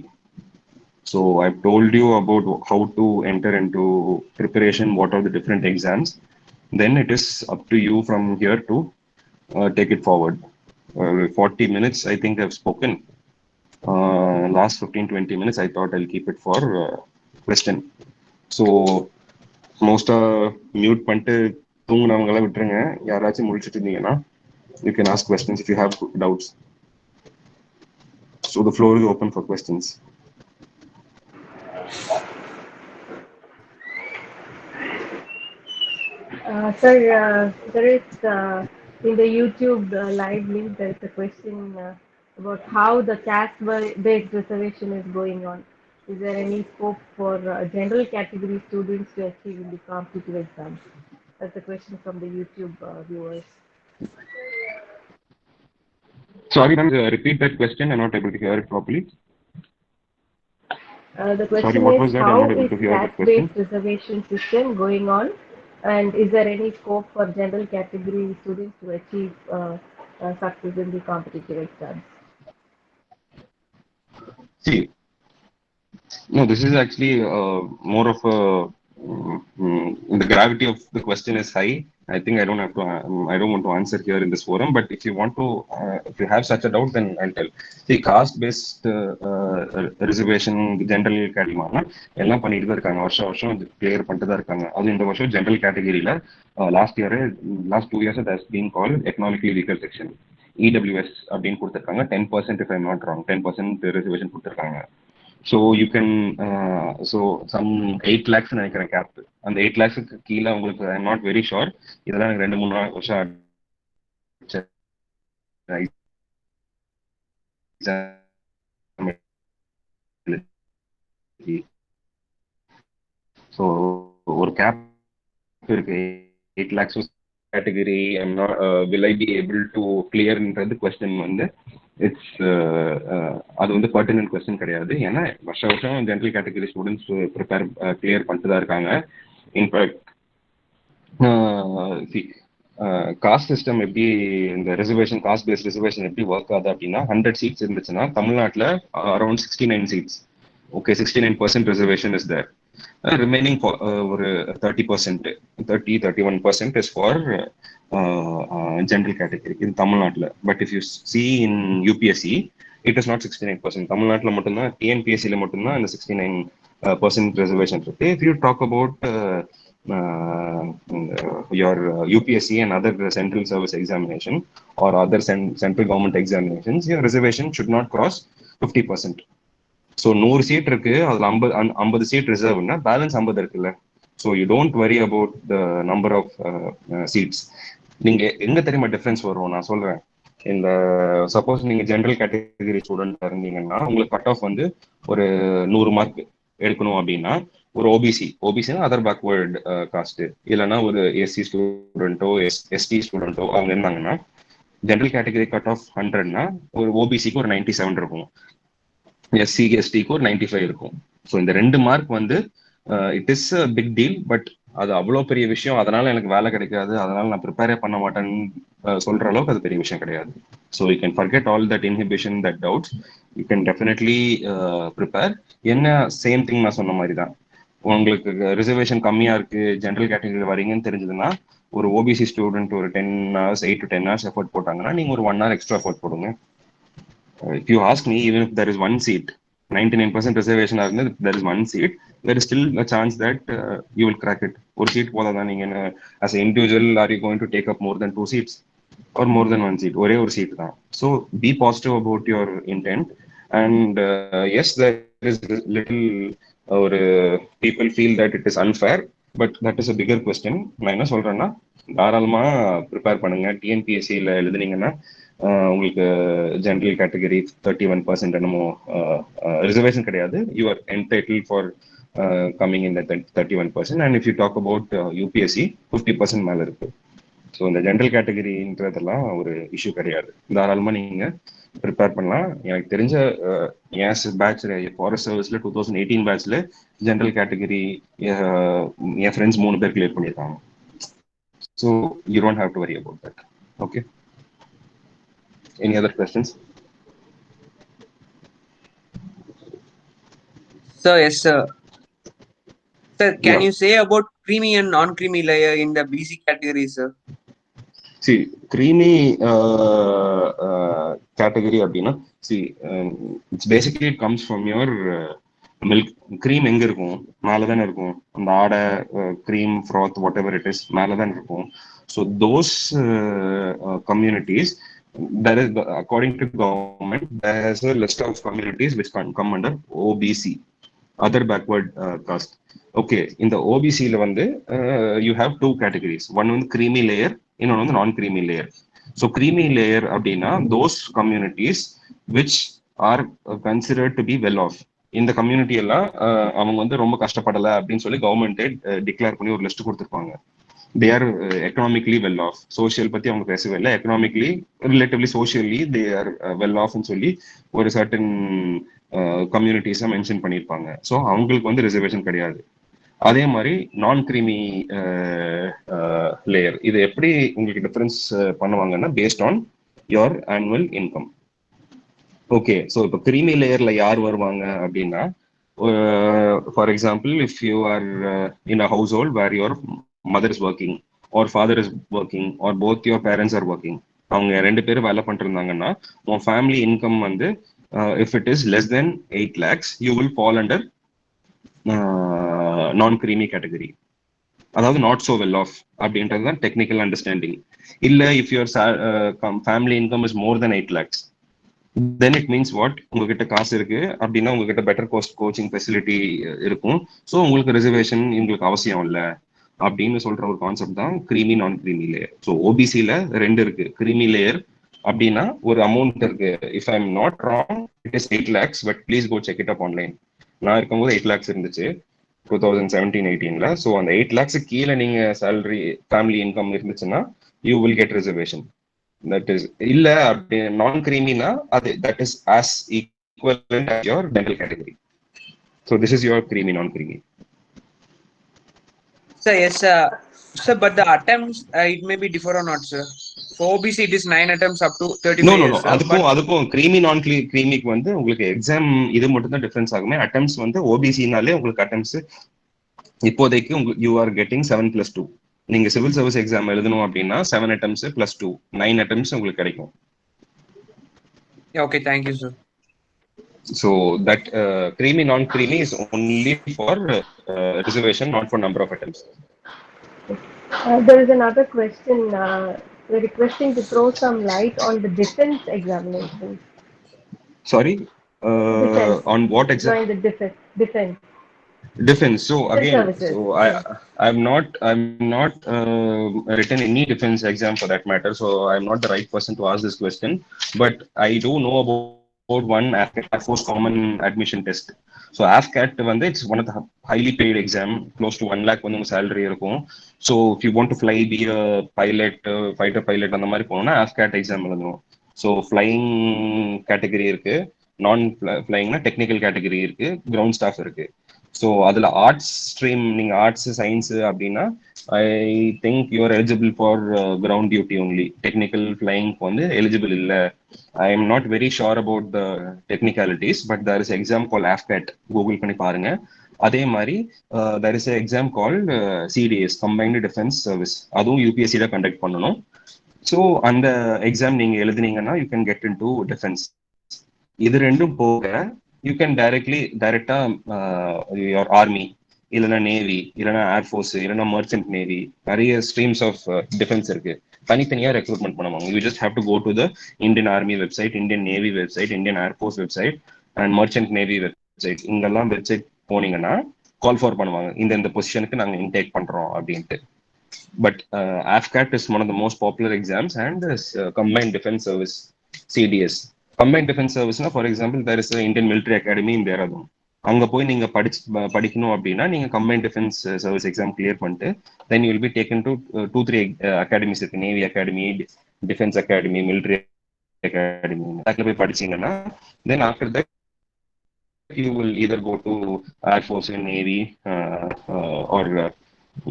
So I've told you about how to enter into preparation, what are the different exams. Then it is up to you from here to take it forward. 40 minutes I think I've spoken. Last 15-20 minutes I thought I'll keep it for question. So most mute பண்ணிட்டு தூங்குனவங்கள விட்டுருங்க. யாராச்சும் முடிச்சிட்டு இருந்தீங்கன்னா you can ask questions if you have doubts. So the floor is open for questions. Sir, there is in the YouTube live link, there is a question about how the caste-based reservation is going on. Is there any scope for general category students to achieve in the competitive exams? That's a question from the YouTube viewers. Sorry, ma'am, repeat that question. I'm not able to hear it properly. The question Sorry, what is, was that? I'm how not able is to hear the caste-based question. reservation system going on? And is there any scope for general category students to achieve success in the competitive exams? See, no, this is actually more of a the gravity of the question is high. I think I don't have to. I don't want to answer here in this forum. But if you want to, if you have such a doubt, then I'll tell. See, caste-based reservation, general category, எல்லாம் பண்ணிட்டு தான் இருக்காங்க. வருஷம் clear பண்ணிட்டு தான் இருக்காங்க. அது இந்த வருஷம் ஜெனரல் கேட்டகரியில last 2 years it has been called economically weaker section, EWS அப்படின்னு கொடுத்துருக்காங்க. 10% if I'm not wrong, 10% reservation கொடுத்துருக்காங்க. So you can so some 8 lakhs நினைக்கிறேன் கேப். அந்த 8 lakhs கீழே உங்களுக்கு ஐ எம் நாட் வெரி ஷோர். இதெல்லாம் எனக்கு 2-3 வருஷம் ஸோ ஒரு கேப் இருக்கு 8 lakhs category. I'm not will I be able to clearன்றது கொஸ்டின் வந்து இட்ஸ் அது வந்து பர்டினன்ட் கொஸ்டின் கிடையாது. ஏன்னா வருஷம் general category students prepare clear பண்ணிட்டு தான் இருக்காங்க. இன்ஃபேக்ட் காஸ்ட் சிஸ்டம் எப்படி இந்த ரிசர்வேஷன் காஸ்ட் பேஸ்ட் ரிசர்வேஷன் எப்படி ஒர்க் ஆகுது அப்படின்னா 100 seats இருந்துச்சுன்னா தமிழ்நாட்டில் around 69 seats. Okay, 69% reservation is there. Remaining ஒரு 31% is for general category in Tamil Nadu. But if you see in UPSC, it is not 69%. Tamil Nadu மட்டும் தான், TNPSC மட்டும் தான் இந்த 69% reservation இருக்கு. If you talk about your UPSC and other central service examination or other central government examinations, your reservation should not cross 50%. So 100 seat இருக்கு, அதுல 50 seat ரிசர்வ்னா balance 50 இருக்குல்ல. So you don't worry about the number of seats. நீங்க எங்க தெரியுமா difference வரும் நான் சொல்றேன். இந்த சப்போஸ் நீங்க ஜென்ரல் கேட்டகரி ஸ்டூடெண்ட் இருந்தீங்கன்னா உங்களுக்கு கட் ஆஃப் வந்து ஒரு 100 மார்க் எடுக்கணும் அப்படின்னா, ஒரு ஓபிசினா அதர் பேக்வேர்டு காஸ்ட், இல்லைன்னா ஒரு எஸ்சி ஸ்டூடெண்ட்டோ எஸ்டி ஸ்டூடெண்ட்டோ அவங்க இருந்தாங்கன்னா ஜென்ரல் கேட்டகரி கட் ஆஃப் 100னா ஒரு ஓபிசிக்கு ஒரு 97 இருக்கும், எஸ்சி எஸ்டிக்கு ஒரு 95 இருக்கும். ஸோ இந்த 2 மார்க் வந்து it is a big deal. But அது அவ்வளோ பெரிய விஷயம், அதனால எனக்கு வேலை கிடைக்காது, அதனால நான் ப்ரிப்பேரே பண்ண மாட்டேன்னு சொல்ற அளவுக்கு அது பெரிய விஷயம் கிடையாது. So you can forget all that inhibition, that doubts. You can definitely prepare. என்ன சேம் திங் நான் சொன்ன மாதிரி தான், உங்களுக்கு ரிசர்வேஷன் கம்மியா இருக்கு, ஜென்ரல் கேட்டகரி வரீங்கன்னு தெரிஞ்சதுன்னா ஒரு ஓபிசி ஸ்டூடெண்ட் ஒரு 10 hours 8 to 10 hours எஃபோர்ட் போட்டாங்கன்னா நீங்க ஒரு 1 hour எக்ஸ்ட்ரா எஃபோர்ட் போடுங்க. If you ask me, even if there is one seat, 99% reservation if there is one seat, there is still a chance that you will crack it. One seat as an individual, are you going to take up more than 2 seats or more than 1 seat? One seat. So be positive about your intent. And yes, there is little or people feel that it is unfair, but that is a bigger question. நான் என்ன சொல்றேன்னா, தாராளமா prepare பண்ணுங்க. டிஎன்பிஎஸ்சியில் எழுதுனீங்கன்னா உங்களுக்கு general category 31% என்னமோ reservation கிடையாது, you are entitled for coming in 31%. And if you talk about UPSC 50% மேல இருக்கு. ஸோ இந்த ஜென்ரல் கேட்டகரின்றதெல்லாம் ஒரு இஷ்யூ கிடையாது, தாராளமா நீங்க ப்ரிப்பேர் பண்ணலாம். எனக்கு தெரிஞ்ச என் பேட்ச் ஃபாரஸ்ட் சர்வீஸ்ல 2018 பேட்ச்ல ஜென்ரல் கேட்டகரி என் ஃப்ரெண்ட்ஸ் 3 பேர் கிளியர் பண்ணியிருக்காங்க. So you don't have to worry about that. Okay, any other questions? Sir, yes, sir. Sir, can you say about creamy and non-creamy layer in the BC category, sir? See, creamy category அப்படின்னா, see, it's basically it comes from your milk. cream எங்க இருக்கும்? மேல தானே இருக்கும். அந்த ஆடை cream froth whatever it is மேல தான் இருக்கும். So those communities, there is, according to government, there is a list of communities which can come under OBC, other backward caste. Okay, in the OBC la வந்து you have 2 categories. One வந்து creamy layer, இன்னொன்று வந்து non creamy layer. So creamy layer அப்படின்னா those communities which are considered to be well off. இந்த community எல்லாம் அவங்க வந்து ரொம்ப கஷ்டப்படலை அப்படின்னு சொல்லி கவர்மெண்டே டிக்ளேர் பண்ணி ஒரு லிஸ்ட் கொடுத்துருப்பாங்க. they are economically well off. Social பத்தி அவங்க பேசவே இல்லை, economically relatively socially they are well off ன்னு சொல்லி ஒரு சர்டன் கம்யூனிட்டிஸை மென்ஷன் பண்ணியிருப்பாங்க. ஸோ அவங்களுக்கு வந்து ரிசர்வேஷன் கிடையாது. அதே மாதிரி நான் கிரீமி லேயர், இது எப்படி உங்களுக்கு டிஃபரன்ஸ் பண்ணுவாங்கன்னா based on your annual income. Okay, so இப்போ கிரீமி லேயர்ல யார் வருவாங்க அப்படின்னா, for example if you are in a household where your mother is working or father is working or both your parents are working, அவங்க 2 பேரும் வேலை பண்ணிருந்தாங்கன்னா உன் family income வந்து if it is less than 8 lakhs you will fall under non creamy category, அதாவது not so well off அப்படின்றது தான் technical understanding. இல்ல if your family income is more than 8 lakhs then it means what, உங்ககிட்ட காசு இருக்கு அப்படின்னா உங்ககிட்ட better coaching facility இருக்கும், ஸோ உங்களுக்கு ரிசர்வேஷன் உங்களுக்கு அவசியம் இல்லை அப்படின்னு சொல்ற ஒரு கான்செப்ட் தான் கிரீமி நான் கிரீமி லேயர். ஸோ ஓபிசில 2 இருக்கு. கிரீமி லேயர் அப்படின்னா ஒரு அமௌண்ட் இருக்கு, if I am not wrong it is 8 lakhs, but please go check it up online. நான் இருக்கும்போது 8 lakhs இருந்துச்சு 2017-18ல. ஸோ அந்த 8 lakhs கீழே நீங்க சேலரி ஃபேமிலி இன்கம் இருந்துச்சுன்னா you will get reservation. That is இல்ல அப்படி நான் கிரீமினா அது that is as equivalent as your dental category. So this is your creamy non creamy. Sir, yes, sir, but the attempts it may be differ or not, sir. For OBC it is 9 attempts up to 35 no years, sir. அதுக்கும் creamy non creamyக்கு வந்து உங்களுக்கு exam இது மட்டும் தான் difference ஆகுமே. Attempts வந்து ஓபிசினாலே உங்களுக்கு attempts இப்போதைக்கு you are getting 7+2. நீங்க சிவில் சர்வீஸ் எக்ஸாம் எழுதணும் அப்படின்னா 7 attempts +2 9 attempts உங்களுக்கு கிடைக்கும். Yeah, okay, thank you, sir. So that creamy non creamy is only for reservation, not for number of attempts. There is another question. We're requesting to throw some light on the defense examinations. Sorry, Defense. on what exact Join the defense. Defense. defense? So Defense again, services. so Yeah. I'm not written any defense exam for that matter. So I'm not the right person to ask this question. But I do know about one Air Force Common Admission Test. So AFCAT வந்து it's one of the highly paid exam, close to 1 lakh வந்து உங்க salary இருக்கும். So if you want to fly, be a pilot, fighter pilot அந்த மாதிரி போனோம்னா AFCAT exam எழுதணும். So flying category இருக்கு, நான் ஃப்ளையிங்னா டெக்னிக்கல் கேட்டகரி இருக்கு, கிரவுண்ட் ஸ்டாஃப் இருக்கு. ஸோ அதில் ஆர்ட்ஸ் ஸ்ட்ரீம், நீங்கள் ஆர்ட்ஸ் சயின்ஸு அப்படின்னா I think you're eligible for ground duty only. Technical ஃப்ளையிங்க்கு வந்து எலிஜிபிள் இல்லை. I am not very sure about the technicalities, but there is exam call AFCAT, Google பண்ணி பாருங்க. அதே மாதிரி there is exam call CDS, combined defence service, அதுவும் யூபிஎஸ்சியில conduct பண்ணணும். ஸோ அந்த எக்ஸாம் நீங்க எழுதுனீங்கன்னா you can get in to defence. இது ரெண்டும் போக யூ கேன் டைரக்டா யுவர் ஆர்மி, இல்லைன்னா நேவி, இல்லைன்னா ஏர்ஃபோர்ஸ், இல்லைன்னா மர்ச்சன்ட் நேவி, நிறைய ஸ்ட்ரீம்ஸ் ஆஃப் டிஃபென்ஸ் இருக்கு. தனித்தனியா ரெக்ரூட்மெண்ட் பண்ணுவாங்க. You just have to go to the Indian army website, Indian navy website, Indian air force website and merchant navy website. இங்கெல்லாம் website போனீங்கன்னா call for பண்ணுவாங்க, இந்த பொசிஷனுக்கு நாங்கள் இன்டேக் பண்றோம் அப்படின்ட்டு. But AFCAT is one of the most popular exams, and Combined Defense Service, CDS. Combined Defense Service, for example, there is an Indian Military Academy in Dehradun. அங்க போய் நீங்க படிக்கணும் அப்படின்னா நீங்க combined defence service exam clear பண்ணிட்டு then you will be taken to 2-3 academies இருக்கு. Navy academy, defence academy, military academy. அதுல போய் படிச்சீங்கன்னா then after that you will either go to Air Force and Navy or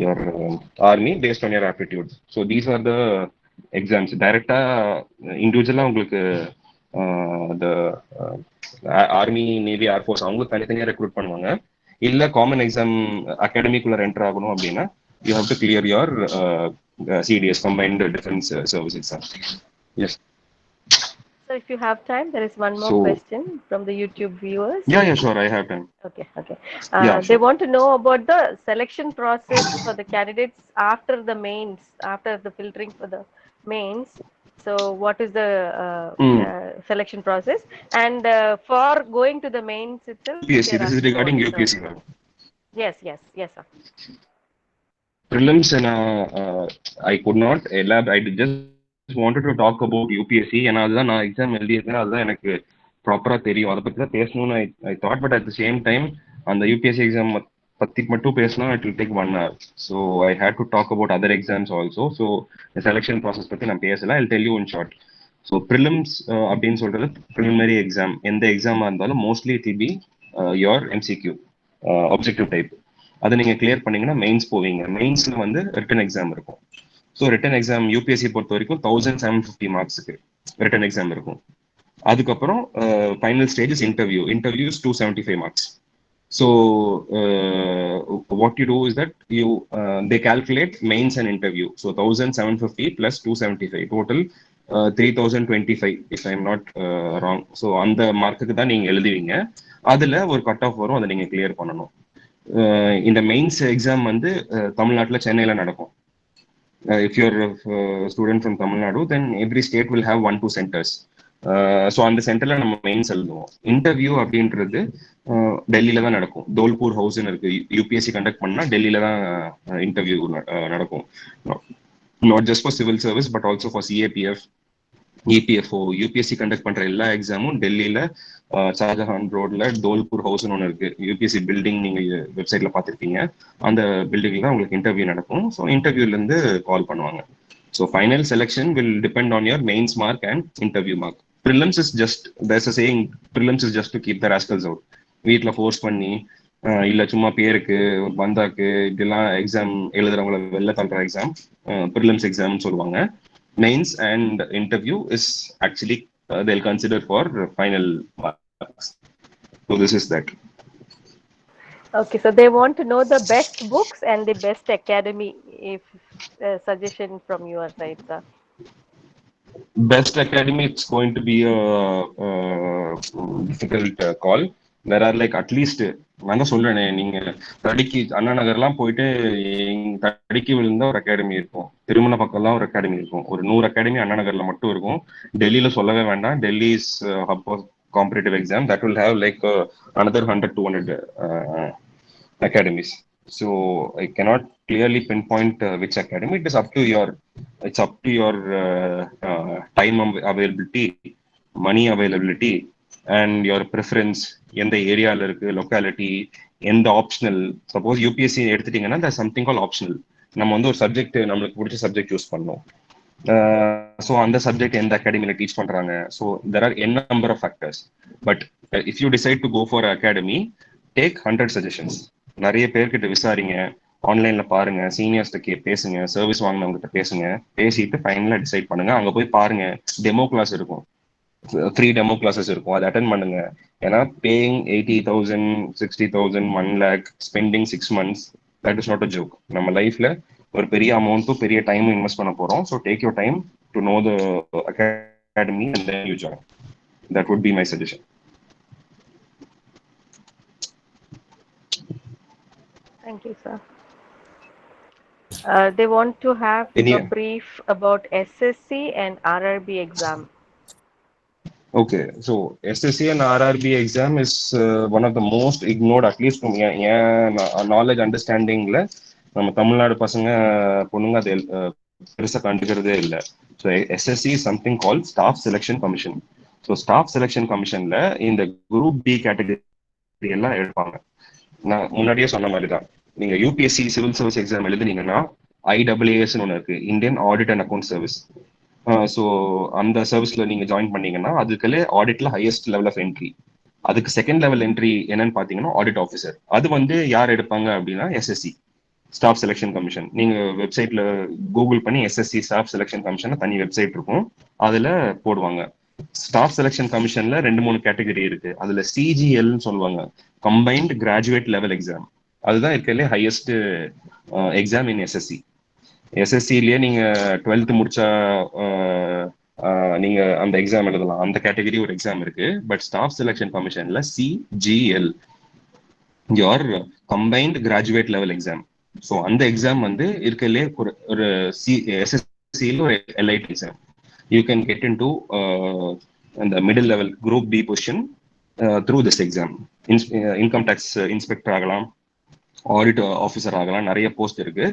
your army based on your aptitude. So these are the exams. Directa individual உங்களுக்கு the army, navy, air force அவங்க தனித்தனியா recruit பண்ணுவாங்க. இல்ல common exam அகாடமிக்குள்ள enter ஆகணும் அப்படின்னா you have to clear your CDS, combined defense service exam. Yes. So if you have time, there is one more question from the YouTube viewers. Yeah, sure, I have time. Okay. Yeah, They sure. want to know about the selection process for the candidates after the mains, after the filtering for the mains. So what is the selection process? And for going to the mains itself? UPSC, this is regarding UPSC. Yes, sir. Prelims, and I could not elaborate. I just wanted to talk about UPSC. ஏன்னா அதுதான் நான் exam எழுதியிருக்கேன், அதுதான் எனக்கு ப்ராப்பரா தெரியும். அதை பத்தி தான் பேசணும்னு I thought. But at the same time அந்த யூபிஎஸ்சி எக்ஸாம் பத்தி மட்டும் பேசினா it will take 1 hour. So I had to talk about other exams also. So selection process பத்தி நான் பேசல. I tell you in short. So prelims அப்படின்னு சொல்றது preliminary exam. எந்த எக்ஸாமா இருந்தாலும் mostly it will be your MCQ, objective type. அதை நீங்க கிளியர் பண்ணீங்கன்னா மெயின்ஸ் போவீங்க. மெயின்ஸ்ல வந்து ரிட்டன் எக்ஸாம் இருக்கும். ஸோ ரிட்டன் எக்ஸாம் யூபிஎஸ்சி பொறுத்த வரைக்கும் 1750 மார்க்ஸுக்கு ரிட்டன் எக்ஸாம் இருக்கும். அதுக்கப்புறம் final stages interviews 275 marks. So what you do is that you they calculate mains and interview. So 1750 + 275 total 3025 if I am not wrong. So அந்த மார்க்குக்கு தான் நீங்க எழுதுவீங்க. அதுல ஒரு கட் ஆஃப் வரும், அதை நீங்க கிளியர் பண்ணணும். இந்த மெயின்ஸ் எக்ஸாம் வந்து தமிழ்நாட்டில் சென்னையில நடக்கும். If you're a student from Tamil Nadu, then every state will have 1-2 centers. So அந்த சென்டர்ல நம்ம மெயின்ஸ் எழுதுவோம். இன்டர்வியூ அப்படின்றது டெல்லியில தான் நடக்கும். தோல்பூர் ஹவுஸ்ன்னு இருக்கு. யூபிஎஸ்சி கண்டக்ட் பண்ணா டெல்லியில தான் இன்டர்வியூ நடக்கும். Not just for civil service but also for CAPF, EPFO. UPSC conduct பண்ற எல்லா எக்ஸாமும் டெல்லியில ஷாஜஹான் ரோட்ல தோல்பூர் ஹவுஸ்னு ஒன்று இருக்கு. யூபிஎஸ்சி பில்டிங் நீங்க வெப்சைட்ல பார்த்துருப்பீங்க. அந்த பில்டிங்ல தான் உங்களுக்கு இன்டர்வியூ நடக்கும். ஸோ இன்டர்வியூல இருந்து கால் பண்ணுவாங்க. So final selection will depend on your mains mark and interview mark. Prelims is just, there's a saying, prelims is just to keep the rascals out. வீட்டில் ஃபோர்ஸ் பண்ணி இல்ல சும்மா பேருக்கு பந்தாக்கு இப்படிலாம் எக்ஸாம் எழுதுறவங்களை வெளில தள்ளுற எக்ஸாம் ப்ரிலிம்ஸ் எக்ஸாம்னு சொல்லுவாங்க. Mains and interview is actually they'll consider for final marks. So this is that. Okay, so they want to know the best books and the best academy. If suggestion from your side, sir. Best academy, it's going to be a difficult call. There are like at least நான் தான் சொல்றேனே, நீங்க தடிக்கு அண்ணா நகர்லாம் போயிட்டு தடிக்கு விழுந்தா ஒரு academy இருக்கும், திருமண பக்கம்லாம் ஒரு அகாடமி இருக்கும். ஒரு 100 அகாடமி அண்ணா நகர்ல மட்டும் இருக்கும். டெல்லியில சொல்லவே வேண்டாம். Delhi is hub of competitive exam. That will have like another 100-200 academies. So I cannot clearly pinpoint which academy. It is up to your, it's up to your time availability, money availability, and your preference. எந்த ஏரியால இருக்கு, locality, எந்த optional. Suppose UPSC எடுத்துட்டீங்கன்னா there's something called optional. நம்ம வந்து ஒரு subject, நம்மளுக்கு பிடிச்ச சப்ஜெக்ட் யூஸ் பண்ணோம். ஸோ அந்த சப்ஜெக்ட் எந்த அகாடமியில டீச் பண்றாங்க. So there are n number of factors. But if you decide to go for academy, take 100 suggestions. நிறைய பேர்கிட்ட விசாரிங்க, ஆன்லைன்ல பாருங்க, சீனியர்ஸ்கிட்ட பேசுங்க, சர்வீஸ் வாங்கினவங்ககிட்ட பேசுங்க, பேசிட்டு ஃபைனலா டிசைட் பண்ணுங்க. அங்க போய் பாருங்க, டெமோ கிளாஸ் இருக்கும், ஃப்ரீ டெமோ கிளாஸஸ் இருக்கும், அதை அட்டன் பண்ணுங்க. ஏன்னா paying 80,000, 60,000, 1 lakh, spending 6 months, that is not a joke. நம்ம லைஃப்ல ஒரு பெரிய அமௌண்ட்டும் பெரிய டைமும் இன்வெஸ்ட் பண்ண போறோம். So take your time to know the academy and then you join. That would be my suggestion. Thank you, sir. They want to have a brief about SSC and RRB exam. Okay, so SSC and RRB exam is one of the most ignored, at least from knowledge understanding. நம்ம தமிழ்நாடு பசங்க பொண்ணுங்க அது பெருசா கண்டுக்கிறதே இல்லை. So SSC is something call staff selection commission. So staff selection கமிஷன்ல இந்த group D category எல்லாம் எடுப்பாங்க. நான் முன்னாடியே சொன்ன மாதிரி தான், நீங்க யூபிஎஸ்சி சிவில் சர்வீஸ் எக்ஸாம் எழுதுனீங்கன்னா IAAS ஒன்று இருக்கு, Indian audit and account service. So அந்த சர்வீஸ்ல நீங்க ஜாயின் பண்ணீங்கன்னா அதுக்குள்ளே ஆடிட்ல ஹையஸ்ட் லெவல் ஆஃப் என்ட்ரி. அதுக்கு செகண்ட் லெவல் என்ட்ரி என்னன்னு பாத்தீங்கன்னா ஆடிட் ஆஃபீஸர். அது வந்து யார் எடுப்பாங்க அப்படின்னா எஸ்எஸ்சி ஸ்டாஃப் செலெக்ஷன் கமிஷன். நீங்க வெப்சைட்ல கூகுள் பண்ணி எஸ்எஸ்சி ஸ்டாஃப் செலெக்ஷன் கமிஷன் தனி வெப்சைட் இருக்கும், அதுல போடுவாங்க. ஸ்டாஃப் செலெக்ஷன் கமிஷன்ல 2-3 கேட்டகரி இருக்கு. அதுல சிஜிஎல்னு சொல்லுவாங்க, கம்பைன்ட் கிராஜுவேட் லெவல் எக்ஸாம். அதுதான் இருக்கிறதுலே ஹையஸ்ட் எக்ஸாம் இன் எஸ்எஸ்சி. எஸ்எஸ்சிலேயே நீங்க 12th முடிச்சா நீங்க அந்த எக்ஸாம் எழுதலாம். அந்த கேட்டகரி ஒரு எக்ஸாம் இருக்கு. பட் ஸ்டாஃப் செலெக்ஷன் கமிஷன்ல CGL, your combined graduate level exam. So அந்த எக்ஸாம் வந்து இருக்கிறதுலே ஒரு எஸ்எஸ்சியில் ஒரு elite exam. You can get in to அந்த middle level group B position through this exam. Income tax inspector ஆகலாம், ஆடிட் ஆஃபீஸர் ஆகலாம், நிறைய போஸ்ட் இருக்கு.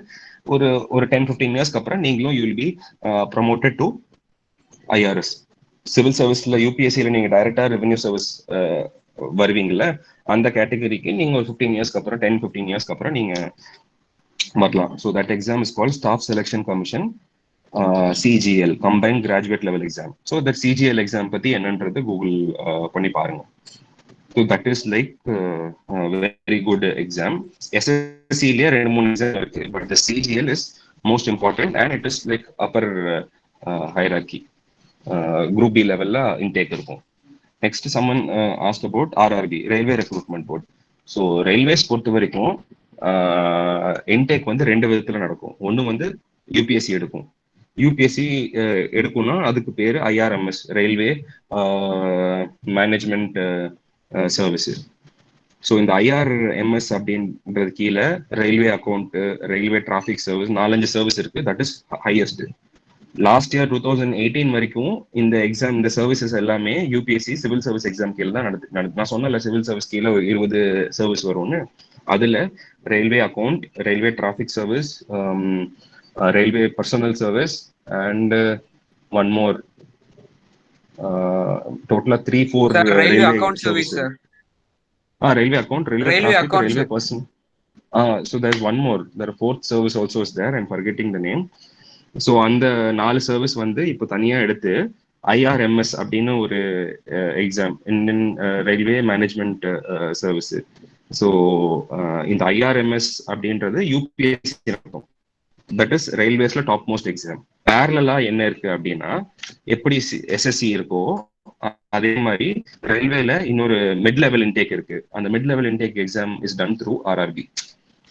ஒரு 10-15 இயர்ஸ்க்கு அப்புறம் நீங்களும் you will be promoted to IRS. Civil சர்வீஸ்ல யூபிஎஸ்சியில நீங்க டைரக்டா ரெவென்யூ சர்வீஸ் வருவீங்கல்ல, அந்த கேட்டகரிக்கு நீங்க ஒரு 15 இயர்ஸ்க்கு அப்புறம் 10-15 இயர்ஸ்க்கு அப்புறம் நீங்க வரலாம். So that exam is called staff selection commission CGL, combined graduate level exam. So that CGL exam பத்தி என்னன்றது கூகுள் பண்ணி பாருங்க. So that is like very good exam. SSC-லயே 2-3 exam இருக்கு, but the CGL is most important and it is like upper hierarchy. Group B level-ல intake இருக்கும். Next, someone asked about RRB, Railway Recruitment Board. So railways பொறுத்த வரைக்கும் intake வந்து 2 விதத்துல நடக்கும். ஒன்று வந்து UPSC எடுக்கும். யூபிஎஸ்சி எடுக்கும்னா அதுக்கு பேரு IRMS, railway management service. So இந்த IRMS அப்படின்றது கீழே railway account, railway traffic service, 4-5 service இருக்கு. That is highest. Last year 2018 வரைக்கும் இந்த எக்ஸாம், இந்த சர்வீசஸ் எல்லாமே யூபிஎஸ்சி சிவில் சர்வீஸ் எக்ஸாம் கீழே தான் நடந்து. நான் சொன்னல சிவில் சர்வீஸ் கீழே 20 சர்வீஸ் வரும்னு. அதுல railway account, railway traffic service, railway personnel service and one more, total 3-4 railway account service, sir. Railway account, railway traffic, railway person. So there's one more, there are 4th service also is there, I'm forgetting the name. So அந்த 4 service வந்து இப்போ தனியா எடுத்து IRMS அப்படின்னு ஒரு exam, Indian railway management service. So இந்த IRMS அப்படின்றது UPSC இருக்கும். தட் இஸ் ரயில்வேஸ்ல டாப் மோஸ்ட் எக்ஸாம். பேரலா என்ன இருக்கு அப்படின்னா, எப்படி எஸ்எஸ்சி இருக்கோ அதே மாதிரி ரயில்வேல இன்னொரு மிட் லெவல் இன்டேக் இருக்கு. அந்த mid level intake exam is done through RRB,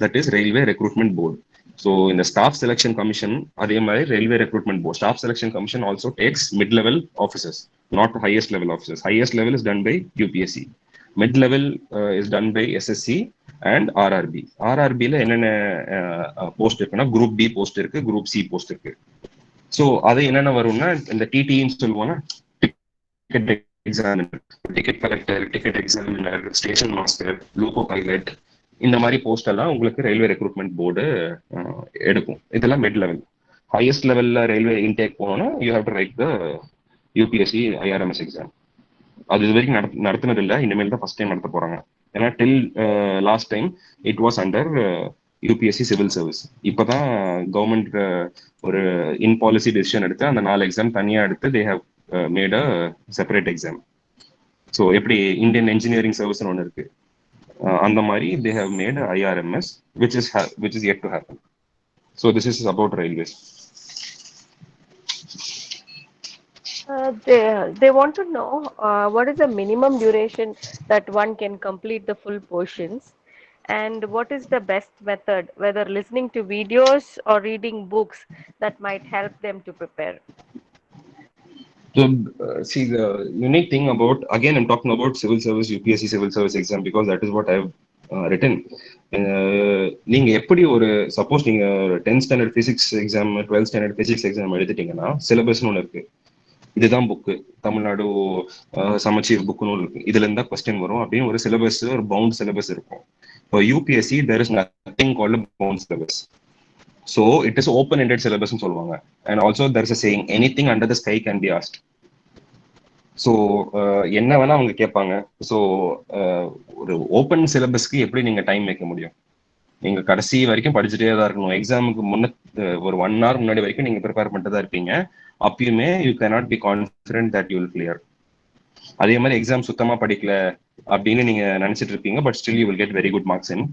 that is railway recruitment board. So இந்த ஸ்டாஃப் செலெக்ஷன் கமிஷன் அதே மாதிரி railway recruitment board. Staff selection commission also takes mid level officers, not highest level officers. Highest level is done by UPSC. Mid level is done by SSC and RRB. RRBல என்னென்ன post இருக்குன்னா group B post இருக்கு, group C post இருக்கு. So அது என்னென்ன வரும்னா இந்த டிடின்னு சொல்லுவாங்க, ticket examiner, ticket collector, ticket examiner, station master, Lugo pilot, இந்த மாதிரி போஸ்ட் எல்லாம் உங்களுக்கு ரயில்வே ரெக்ரூட்மெண்ட் போர்டு எடுக்கும். இதெல்லாம் மிட் லெவல். ஹையஸ்ட் லெவல்ல ரயில்வே இன்டேக் போனோம்னா you have to right the UPSC IRMS exam. அது இது வரைக்கும் நடத்தினது இல்லை, இனிமேல் தான் ஃபர்ஸ்ட் டைம் நடத்த போறாங்க. ஏன்னா till last time it was under UPSC civil service. இப்போதான் கவர்மெண்ட் ஒரு இன் பாலிசி டெசிஷன் எடுத்து அந்த 4 எக்ஸாம் தனியாக எடுத்து they have made a separate exam. So எப்படி இந்தியன் என்ஜினியரிங் சர்வீஸ்னு ஒன்று இருக்கு, அந்த மாதிரி they have mat IRMS which is yet to happen. So this is about railways. They want to know what is the minimum duration that one can complete the full portions, and what is the best method, whether listening to videos or reading books, that might help them to prepare. So see, the unique thing about, again I'm talking about civil service, UPSC civil service exam, because that is what I've written. நீங்க எப்படி ஒரு suppose நீங்க 10th standard physics exam 12th standard physics exam எழுதிட்டீங்கன்னா சிலபஸ்னு ஒன்று இருக்கு. இதுதான் book, Tamil Nadu சமச்சீர் புக்குன்னு இருக்கு, இதுல இருந்தா கொஸ்டின் வரும் அப்படின்னு ஒரு சிலபஸ், ஒரு பவுண்ட் சிலபஸ் இருக்கும். இப்போ UPSC there is nothing called a bound syllabus. So it is open-ended syllabus னு சொல்லுவாங்க. And also there is a saying, anything under the sky can be asked. So என்ன வேணா அவங்க கேட்பாங்க. ஸோ ஒரு ஓப்பன் சிலபஸ்க்கு எப்படி நீங்க டைம் வைக்க முடியும்? நீங்க கடைசி வரைக்கும் படிச்சுட்டே தான் இருக்கணும். எக்ஸாமுக்கு முன்ன ஒரு 1 hour முன்னாடி வரைக்கும் நீங்க ப்ரிப்பேர் பண்ணிட்டு தான் இருப்பீங்க. அப்பயுமே you cannot be confident that you will clear. அதே மாதிரி எக்ஸாம் சுத்தமா படிக்கல அப்படின்னு நீங்க நினைச்சிட்டு இருப்பீங்க, but still you will get very good marks in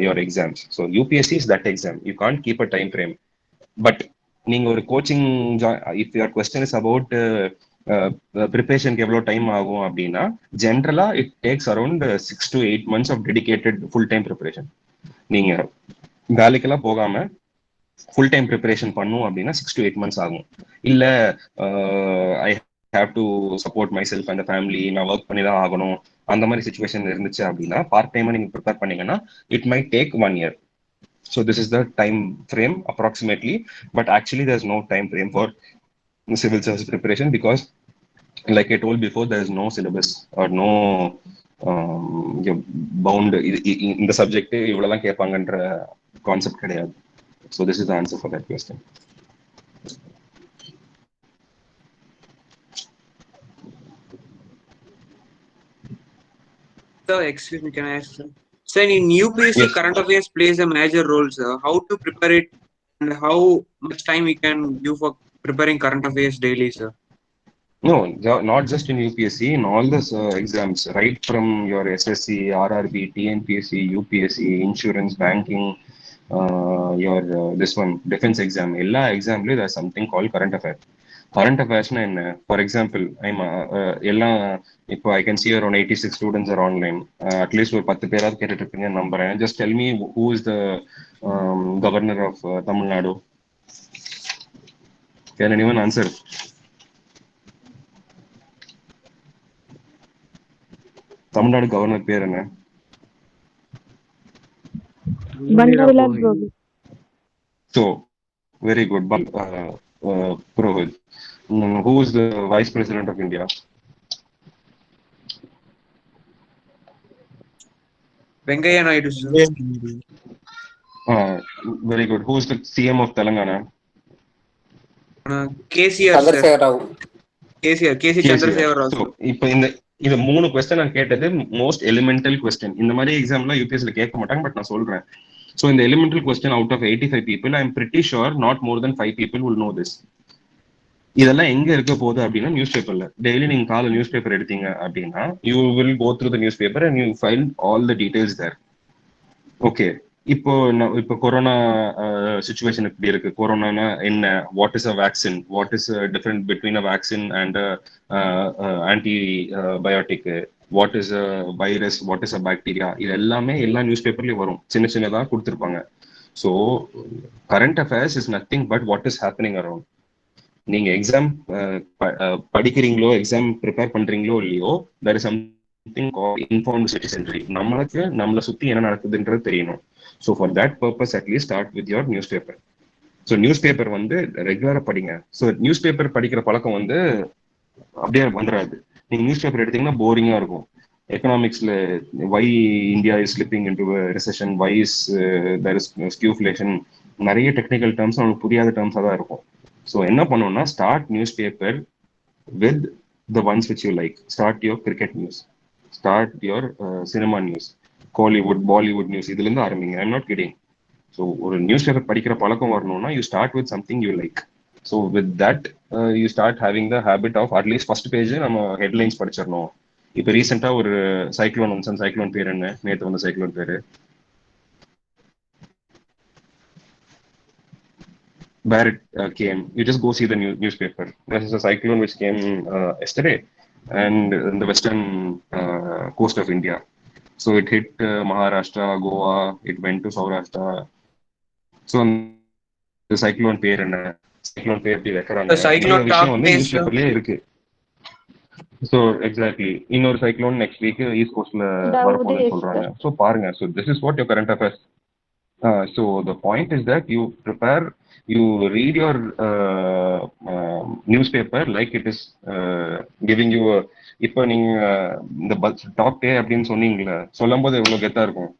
your exams. So UPSC is that exam. You can't keep a time frame. But நீங்க ஒரு coaching, if your question is about ப்ரிப்பரேஷனுக்கு எவ்வளோ டைம் ஆகும் அப்படின்னா, ஜென்ரலா it takes around 6 to 8 months of dedicated full time preparation. நீங்க வேலைக்கெல்லாம் போகாம ஃபுல் டைம் ப்ரிப்பரேஷன் பண்ணும் அப்படின்னா 6 to 8 months ஆகும். இல்ல I have to support my self and family, நான் ஒர்க் பண்ணி தான் ஆகணும், அந்த மாதிரி சுச்சுவேஷன் இருந்துச்சு அப்படின்னா பார்ட் டைமா நீங்க ப்ரிப்பேர் பண்ணீங்கன்னா it might take 1 year. So this is the time frame approximately, but actually there's no time frame for civil service preparation, because like I told before, there is no syllabus or no bound in the subject இவ்வளவுதான் கேட்பாங்கன்ற concept கிடையாது. So this is the answer for that question. So excuse me, can I ask sir? So in UPSC, Yes. current affairs plays a major role, sir. How to prepare it and how much time we can give for preparing current affairs daily, sir? No, not just in UPSC, in all the exams, right from your SSC, RRB, TNPSC, UPSC, insurance, banking, your this one, defense exam, ella examல there's something called current affairs. Current affairs na enna? For example, I'm ella இப்போ I can see around 86 students are online. At least ஒரு 10 பேராவது கேட்டுட்டு இருப்பீங்கன்னு நம்புறேன். Just tell me who is the governor of Tamil Nadu? Can anyone answer? Tamil Nadu governor பேர் என்ன? Banwarilal Purohit. So very good, Purohit. Who is the vice president of India? Venkaiah Naidu, sir. Very good. Who is the CM of Telangana? KCR, sir. KC Chandrasekhar Rao. So இப்போ இந்த 3 question நான் கேட்டது most elemental question. இந்த மாதிரி எக்ஸாம்லாம் யூபிஎஸ்சில கேட்க மாட்டாங்க, but நான் சொல்றேன். ஸோ இந்த elemental question out of 85 people, I am pretty sure not more than 5 people will know this. இதெல்லாம் எங்க இருக்க போகுது அப்படின்னா நியூஸ் பேப்பர்ல. டெய்லி நீங்க காலை நியூஸ் பேப்பர் எடுத்தீங்க அப்படின்னா you will go through the newspaper and you find all the details there. Okay, இப்போ கொரோனா சுச்சுவேஷன் எப்படி இருக்கு, கொரோனானா என்ன, what is a vaccine, what is different between a vaccine and antibiotic, what is a virus, what is a bacteria, இது எல்லாமே எல்லா நியூஸ் பேப்பர்லயும் வரும், சின்ன சின்னதாக கொடுத்துருப்பாங்க. So current affairs is nothing but what is happening around. நீங்க எக்ஸாம் படிக்கிறீங்களோ, எக்ஸாம் ப்ரிப்பேர் பண்றீங்களோ இல்லையோ, there is some something called informed citizenry. நம்மளுக்கு நம்மளை சுத்தி என்ன நடக்குதுன்றது தெரியணும். So for that purpose at least start with your news paper. So news paper வந்து ரெகுலரா படிங்க. ஸோ நியூஸ் பேப்பர் படிக்கிற பழக்கம் வந்து அப்படியே வந்துடாது. நீங்க நியூஸ் பேப்பர் எடுத்தீங்கன்னா போரிங்கா இருக்கும். எக்கனாமிக்ஸ்ல why India is slipping into recession, why is there is stagflation, நிறைய டெக்னிக்கல் டேர்ம்ஸ் நமக்கு புரியாத டேர்ம்ஸா தான் இருக்கும். ஸோ என்ன பண்ணணும்னா start news paper with the ones which you like. Start your cricket news, start your cinema news, Collywood, Bollywood news. இதுல இருந்து ஆரம்பிங்க. I'm not kidding. So ஒரு நியூஸ் பேப்பர் படிக்கிற பழக்கம் வரணும்னா you start with something you like. So with that you start having the habit of at least first page நம்ம headlines படிச்சிடணும். இப்போ ரீசெண்டா ஒரு சைக்ளோன் வந்து, சைக்ளோன் பேர் என்ன, நேற்று வந்த சைக்ளோன் பேரு where it came, you just go see the newspaper. This is a cyclone which came yesterday and in the western coast of India. So it hit Maharashtra, Goa, it went to Saurashtra. So the cyclone pair and cyclone pair The cyclone talk newspaper le irukku. So exactly, இன்னொரு cyclone next week east coast la வரப்போகுதுன்னு சொல்றாங்க. So பாருங்க, so this is what your current affairs. So the point is that you prepare, you read your newspaper like it is giving you a, இப்போ நீங்க இந்த top டே அப்படின்னு சொன்னீங்களா, சொல்லும் போது எவ்வளவு கெத்தா இருக்கும்.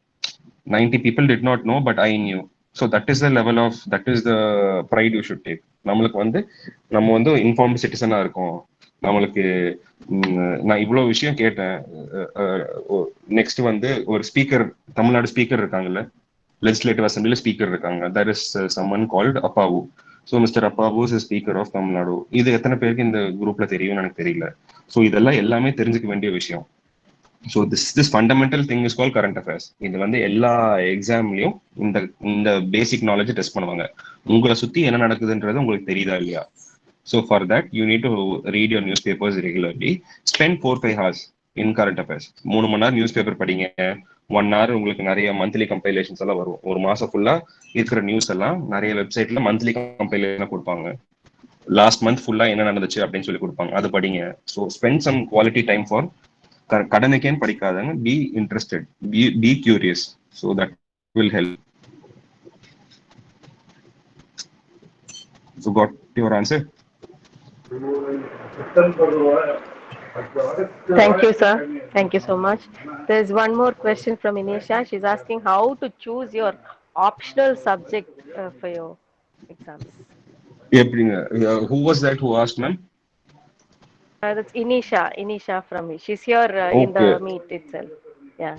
90 people did not know but I knew. So that is the level of, that is the pride you should take. நம்மளுக்கு வந்து நம்ம வந்து இன்ஃபார்ம்டு சிட்டிசனா இருக்கோம். நம்மளுக்கு நான் இவ்வளவு விஷயம் கேட்டேன். நெக்ஸ்ட் வந்து ஒரு ஸ்பீக்கர், தமிழ்நாடு ஸ்பீக்கர் இருக்காங்கல்ல, legislative assembly speaker இருக்காங்க. There is someone called Appavu. So Mr. Appavu is speaker of Tamil Nadu. இது எத்தனை பேருக்கு இந்த குரூப்ல தெரியும் எனக்கு தெரியல. ஸோ இதெல்லாம் எல்லாமே தெரிஞ்சுக்க வேண்டிய விஷயம். So this fundamental thing is called current affairs. இது வந்து எல்லா எக்ஸாம்லயும் இந்த பேசிக் நாலேஜ் டெஸ்ட் பண்ணுவாங்க. உங்களை சுத்தி என்ன நடக்குதுன்றது உங்களுக்கு தெரியுதா இல்லையா. So for that you need to read your newspapers regularly. Spend 4-5 hours in current affairs. 3 மணி நேரம் நியூஸ் பேப்பர் படிங்க. 1 hour உங்களுக்கு நிறைய மந்த்லி கம்பைலேஷன்ஸ் எல்லாம் வரும். ஒரு மாசம் ஃபுல்லா இருக்கிற நியூஸ் எல்லாம் நிறைய வெப்சைட்ல மந்த்லி கம்பைலேஷன் கொடுப்பாங்க. லாஸ்ட் மந்த் ஃபுல்லா என்ன நடந்துச்சு அப்படின்னு சொல்லி கொடுப்பாங்க, அது படிங்க. So spend some quality time for, கடனுக்கேன்னு படிக்காதங்க, be interested, be curious. So that will help. So got your answer. Thank you, sir. Thank you so much. There's one more question from Inisha. She's asking how to choose your optional subject for your exams. Who was that who asked, ma'am? That's Inisha from me. She's here in the meet itself. Yeah.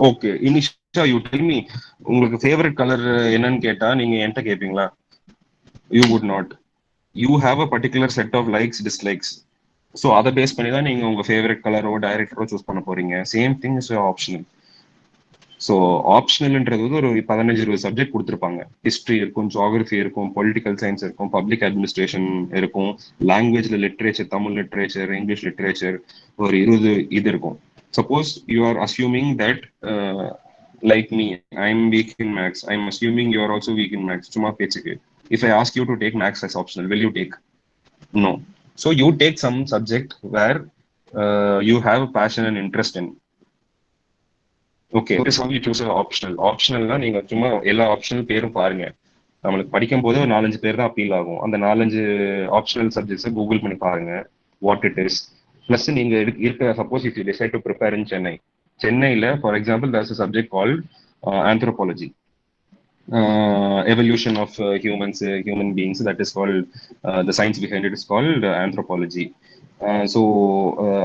Okay, Inisha, you tell me, உங்களுக்கு favorite color என்னன்னு கேட்டா நீங்க என்கிட்ட கேப்பீங்களா? You would not. You have a particular set of likes, dislikes. So அதை base பண்ணி தான் நீங்கள் உங்கள் ஃபேவரட் கலரோ டைரக்டரோ சூஸ் பண்ண போறீங்க. Same thing is optional. So ஆப்ஷனல்ன்றது வந்து ஒரு 15-20 சப்ஜெக்ட் கொடுத்துருப்பாங்க. ஹிஸ்ட்ரி இருக்கும், ஜியாகிரஃபி இருக்கும், பொலிட்டிக்கல் சயின்ஸ் இருக்கும், பப்ளிக் அட்மினிஸ்ட்ரேஷன் இருக்கும், லாங்குவேஜ்ல literature, Tamil literature, English literature, ஒரு 20 இது இருக்கும். Suppose you are assuming that like me, I am weak in maths, I am assuming you are also weak in maths. சும்மா பேச்சுக்கு, if I ask you to take maths as optional, will you take? No. So you take some subject where you have a passion and interest in. Okay, this is how you choose an optional. Optionalனா நீங்க சும்மா எல்லா optional பேரும் பாருங்க. நம்மளுக்கு படிக்கும் போது ஒரு 4-5 பேர் தான் அப்பீல் ஆகும். அந்த 4-5 ஆப்ஷனல் சப்ஜெக்ட்ஸை கூகுள் பண்ணி பாருங்க வாட் இட் இஸ். பிளஸ் நீங்க இருக்க, suppose if you decide to prepare in சென்னையில் for example there's a subject called anthropology. Evolution of human beings, that is called the science behind it is called anthropology. So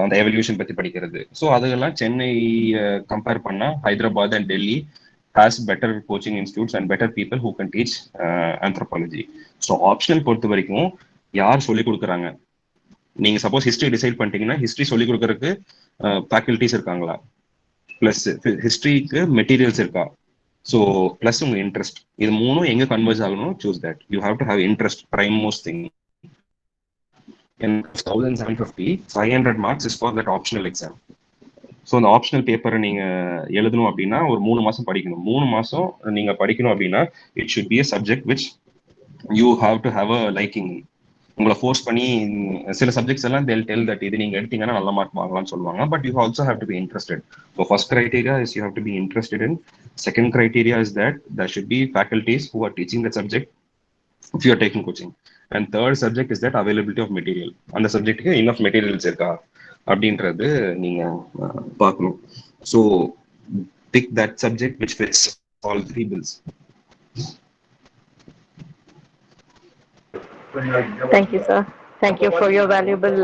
அந்த evolution பத்தி படிக்கிறது. So அதெல்லாம் Chennai compare பண்ணா Hyderabad and Delhi has better coaching institutes and better people who can teach anthropology. So optional பொறுத்த வரைக்கும் யார் சொல்லிக் கொடுக்குறாங்க, நீங்க சப்போஸ் ஹிஸ்ட்ரி டிசைட் பண்ணிட்டீங்கன்னா ஹிஸ்ட்ரி சொல்லிக் கொடுக்கறதுக்கு ஃபேக்கல்டிஸ் இருக்காங்களா, பிளஸ் ஹிஸ்ட்ரிக்கு மெட்டீரியல்ஸ் இருக்கா, ஸோ பிளஸ் உங்க இன்ட்ரெஸ்ட், இது மூணும் எங்க கன்வர்ஜ் ஆகணும், choose that. You have to have interest, prime most thing. In 1750, 500 marks is for that optional exam. So அந்த ஆப்ஷனல் பேப்பரை நீங்க எழுதணும் அப்படின்னா ஒரு 3 மாசம் படிக்கணும். 3 மாசம் நீங்க படிக்கணும் அப்படின்னா it should be a subject which you have to have a liking. உங்களை ஃபோர்ஸ் பண்ணி சில சப்ஜெக்ட்ஸ் எல்லாம் they'll tell that இது நீங்க எடுத்தீங்கன்னா நல்ல மார்க் வாங்கலாம்னு சொல்லுவாங்க. But you also have to be interested. So first criteria is you have to be interested in. Second criteria is that there should be faculties who are teaching the subject if you are taking coaching. And third subject is that availability of material. அந்த சப்ஜெக்ட்டுக்கு enough materials இருக்கா அப்படின்றது நீங்க பார்க்கணும். So pick that subject which fits all three bills. Thank you, sir. Thank you for your valuable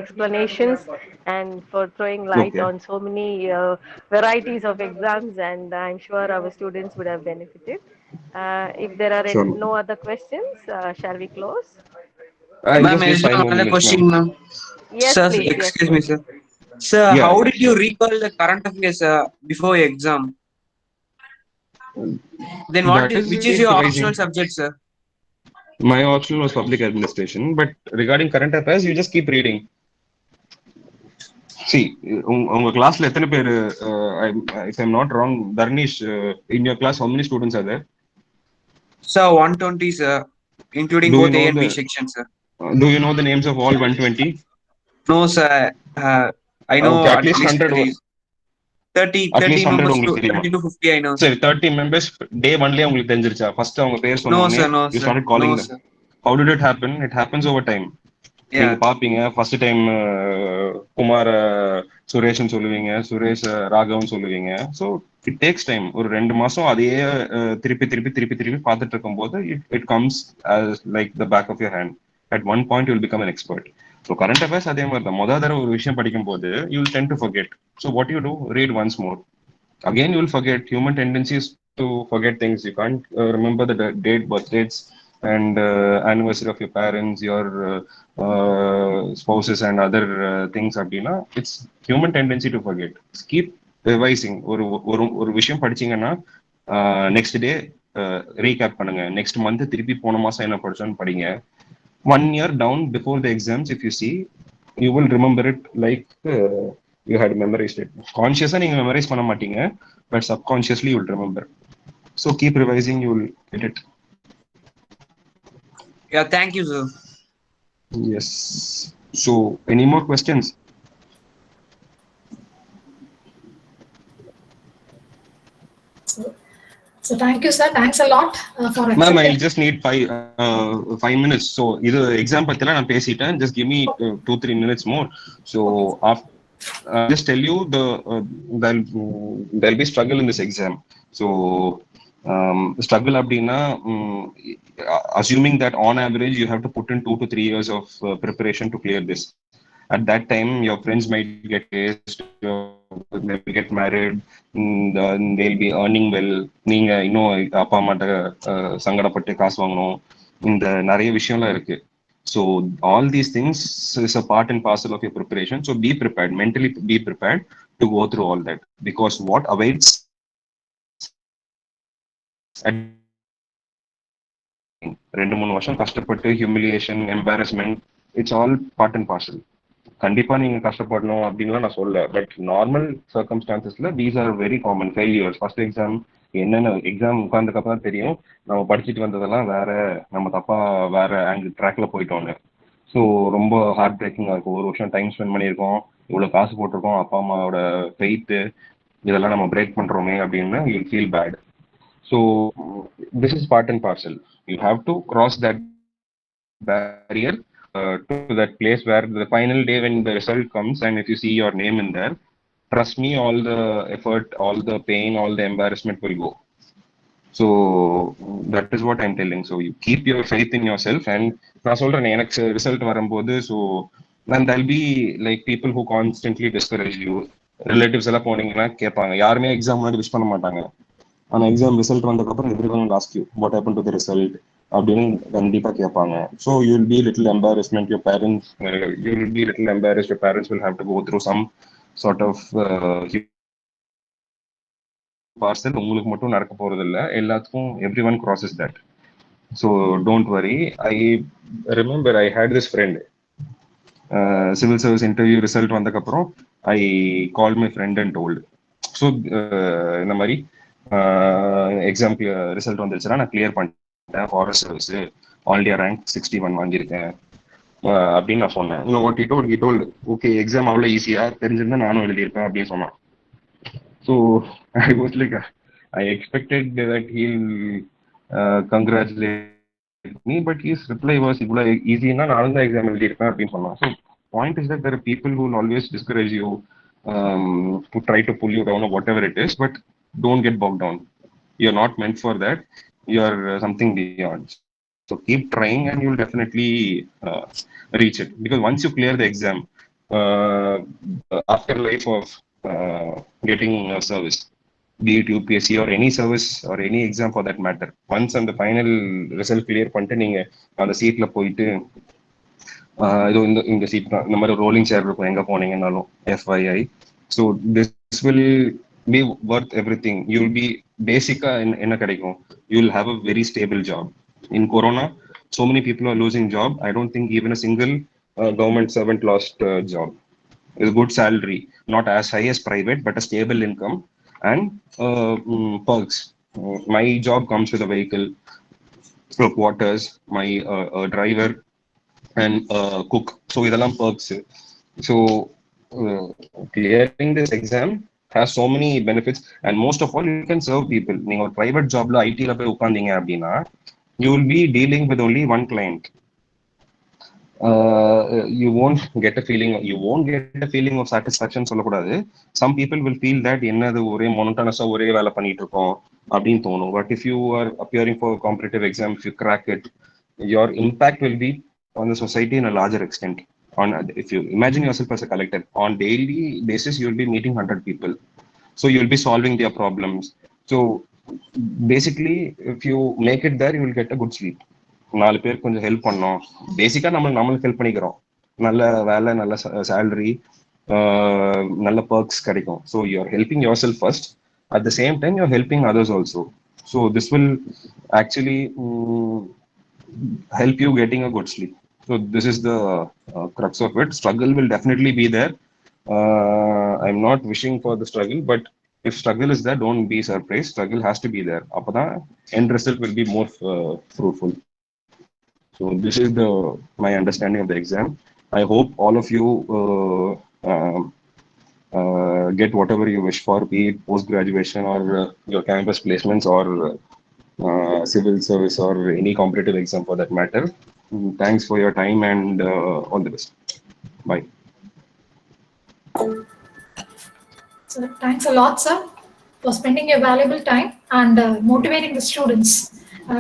explanations and for throwing light Okay. on so many varieties of exams, and I'm sure our students would have benefited. If there are Sure. no other questions, shall we close? I Ma'am, just need is 5 there more another minutes, question, ma'am. ma'am? Yes, Sir, please. excuse Yes, me, sir. Sir, Yeah. how did you recall the current affairs before exam? Then That is which is your revising. optional subject, sir? My option was public administration, but regarding current affairs, you just keep reading. See, உங்க கிளாஸ்ல எத்தனை பேர், if I'm not wrong, Dharnish, in your class, how many students are there? Sir, 120, sir, including Do you both know A and B the sections, sir. do you know the names of all 120? No, sir. I know Okay, at least 100 30, 30, at 30 least 100 members to உங்களுக்கு தெரியுமா? 30 to 50, I know. சரி, 30 members day 1லயே உங்களுக்கு தெரிஞ்சிருச்சா? First அவங்க பேர் No, சொன்னோனே sir, no, you sir. started calling No, them. sir. How did it happen? It happens over time. Yeah. நீங்க பாப்பீங்க, first time Kumara சுரேஷ்னு சொல்லுவீங்க, சுரேஷ் ராகவன் சொல்லுவீங்க. So it takes time. ஒரு 2 மாசம் அதையே திருப்பி திருப்பி திருப்பி திருப்பி பார்த்துட்டு இருக்கும்போது it comes like the back of your hand. At one point you will become an expert. So current affairs அதே மாதிரி தான். முதல் தடவை ஒரு விஷயம் படிக்கும் போது you will tend to forget. So what you do, read once more. Again you will forget. Human tendency is to forget things. You can't remember the date, birth dates, and anniversary of your parents, your spouses, and other things. Abdina, it's human tendency to forget. Keep revising. ஒரு விஷயம் படிச்சீங்கன்னா next day recap பண்ணுங்க. Next month திருப்பி போன மாசம் என்ன படிச்சோன்னு படிங்க. 1 year down before the exams, if you see, you will remember it like you had memorized it. Consciously நீங்க memorize பண்ண மாட்டீங்க, but subconsciously you will remember. So keep revising, you will get it. Yeah, thank you, sir. Yes. So any more questions? So thank you, sir. Thanks a lot for Ma'am, accepting. I'll just need 5 minutes. So இது exam பத்திலாம் நான் பேசிட்டேன். Just give me 2-3 minutes more. So after just tell you there'll be struggle in this exam. So struggle அப்படின்னா, assuming that on average you have to put in 2 to 3 years of preparation to clear this. At that time your friends might get placed, they will get married, they'll be earning well. நீங்க இன்னும் அப்பா அம்மாட்ட சங்கடப்பட்டு காசு வாங்கணும். இந்த நிறைய விஷயம்லாம் இருக்கு. So all these things is a part and parcel of your preparation. So be prepared, mentally be prepared to go through all that, because what awaits at 2-3 வருஷம் கஷ்டப்பட்டு humiliation, embarrassment, it's all part and parcel. கண்டிப்பா நீங்க கஷ்டப்படணும் அப்படின்லாம் நான் சொல்ல. But normal சர்க்கம்ஸ்டான்சஸ்ல these are very common failures. First exam என்னென்ன எக்ஸாம் உட்கார்ந்துக்கு தான் தெரியும் நம்ம படிச்சுட்டு வந்ததெல்லாம் வேற, நம்ம தப்பா வேற ட்ராக்ல போயிட்டோன்னு. ஸோ ரொம்ப ஹார்ட் பிரேக்கிங்காக இருக்கும். ஒரு வருஷம் டைம் ஸ்பெண்ட் பண்ணியிருக்கோம், இவ்வளோ காசு போட்டிருக்கோம், அப்பா அம்மாவோட ஃபெய்த்து இதெல்லாம் நம்ம பிரேக் பண்றோமே அப்படின்னு you feel bad. So this is part and parcel. You have to cross that barrier to that place where the final day when the result comes and if you see your name in there, trust me, all the effort, all the pain, all the embarrassment will go. So that is what I'm telling. So you keep your faith in yourself. And நான் சொல்றேன், எனக்கு result வரும்போது, so and there'll be like people who constantly discourage you. Relatives எல்லாம் போனீங்கன்னா கேட்பாங்க, யாருமே exam முன்னாடி wish பண்ண மாட்டாங்க. ஆனா எக்ஸாம் ரிசல்ட் வந்ததுக்கப்புறம் everyone will ask you what happened to the result அப்படின்னு கண்டிப்பா கேட்பாங்க. So you will be little embarrassment, your parents you will be little embarrassed, your parents will have to go through some sort of parcel. உங்களுக்கு மட்டும் நடக்க போறது இல்லை, எல்லாத்துக்கும் everyone crosses that. So don't worry. I remember I had this friend, civil service interview result வந்ததுக்கப்புறம் I call my friend and told. So இந்த மாதிரி exam result வந்துருச்சுன்னா நான் கிளியர் பண்ணிட்டேன் forest service, all India rank 61 வாங்கியிருக்கேன் அப்படின்னு நான் சொன்னேன். What he told okay exam அவ்வளோ ஈஸியா தெரிஞ்சிருந்தா நானும் எழுதியிருப்பேன் அப்படின்னு சொன்னான். So I was like I expected that he'll congratulate me, but his reply was இவ்வளோ ஈஸின்னா நானும் தான் எக்ஸாம் எழுதியிருப்பேன் அப்படின்னு சொன்னான். So point is that there are people who will always discourage you, to try to pull you down or whatever it is, but don't get bogged down. You're not meant for that. You're something beyond. So keep trying and you'll definitely reach it. Because once you clear the exam, afterlife of getting a service, be it UPSC or any service or any exam for that matter, once on the final result clear பண்ணிட்டு நீங்க அந்த சீட்ல போயிட்டு இது இந்த seat தான், இந்த மாதிரி ரோலிங் சேர் இருக்கும் எங்க போனீங்கன்னாலும் FYI. So this will be worth every thing. You will B பேசிக்கா என்ன கிடைக்கும், you will have a very stable job. In corona so many people are losing job. I don't think even a single government servant lost job. With good salary, not as high as private, but a stable income and perks. My job comes with a vehicle, quarters, my driver and cook. So idalam perks. So clearing this exam has so many benefits, and most of all you can serve people. Neenga or private job la IT la poi ukandinga appadina, you will be dealing with only one client. You won't get a feeling of satisfaction சொல்ல கூடாது. Some people will feel that என்னது ஒரே monotonous ஒரே வேலை பண்ணிட்டு இருக்கோம் அப்படின்னு தோணும். But if you are appearing for a competitive exam, if you crack it, your impact will be on the society in a larger extent. If you imagine yourself as a collector, on daily basis you will be meeting 100 people, so you will be solving their problems. So basically if you make it there, you will get a good sleep. 4 பேர் கொஞ்சம் help பண்ணோம், பேசிக்கா நம்மளுக்கு help பண்ணிக்கிறோம், நல்ல வேலை, நல்ல salary, நல்ல பர்க்ஸ் கிடைக்கும். So you are helping your self first, at the same time you are helping others also. So this will actually help you getting a good sleep. So this is the crux of it. Struggle will definitely be there. I'm not wishing for the struggle, but if struggle is there, don't be surprised. Struggle has to be there. Appada end result will be more fruitful. So this is my understanding of the exam. I hope all of you get whatever you wish for, be it post graduation or your campus placements or civil service or any competitive exam for that matter. Thanks for your time and all the best. Bye. So thanks a lot, sir, for spending your valuable time and motivating the students.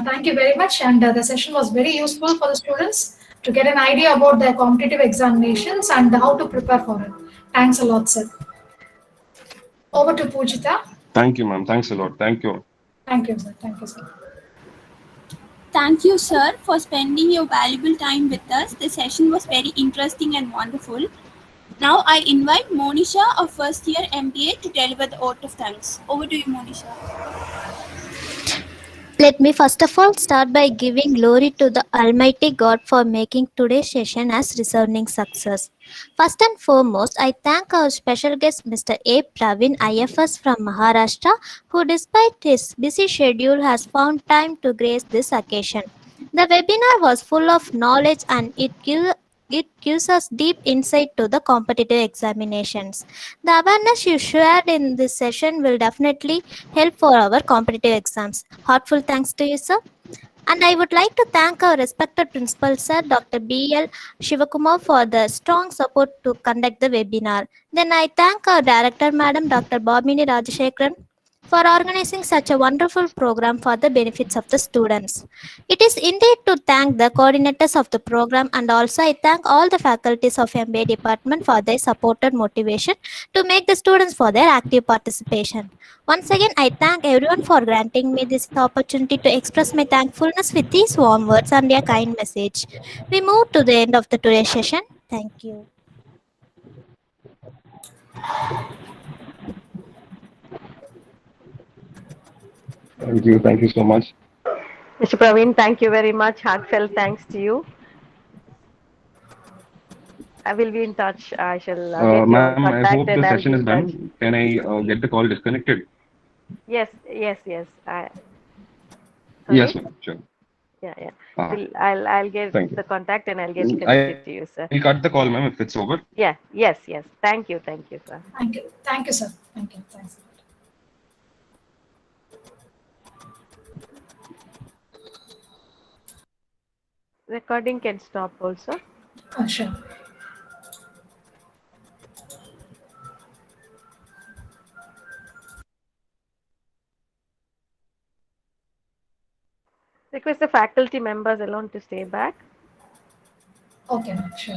Thank you very much, and the session was very useful for the students to get an idea about their competitive examinations and how to prepare for it. Thanks a lot, sir. Over to Pujita. Thank you, ma'am. Thanks a lot. Thank you. Thank you, sir. Thank you, sir. Thank you, sir, for spending your valuable time with us. The session was very interesting and wonderful. Now I invite Monisha of first year MBA to deliver the vote of thanks. Over to you, Monisha. Let me first of all start by giving glory to the Almighty God for making today's session as resounding success. First and foremost, I thank our special guest Mr. A. Praveen IFS from Maharashtra, who despite his busy schedule has found time to grace this occasion. The webinar was full of knowledge and it gives us deep insight to the competitive examinations. The awareness you shared in this session will definitely help for our competitive exams. Heartfelt thanks to you, sir. And I would like to thank our respected principal, sir, Dr. B.L. Shivakumar, for the strong support to conduct the webinar. Then I thank our director, Madam Dr. Bobini Rajashekharan, for organizing such a wonderful program for the benefits of the students. It is indeed to thank the coordinators of the program, and also I thank all the faculties of MBA department for their support and motivation to make the students for their active participation. Once again, I thank everyone for granting me this opportunity to express my thankfulness with these warm words and a kind message. We move to the end of the today's session. Thank you. Thank you so much. Mr. Praveen, thank you very much. Heartfelt thanks to you. I will be in touch. I shall get ma'am, your contact. I hope the session is done. Can I get the call disconnected? Yes. Yes, ma'am. Sure. Yeah. Ah, I'll get thank you. the contact and I'll get I'll connected to you, sir. cut the call, ma'am, if it's over. Yeah. Yes. Thank you, sir. Thank you. Thank you, sir. Thank you. Thanks. Recording can stop also. Sure. Request the faculty members alone to stay back. Okay, ma'am. Sure.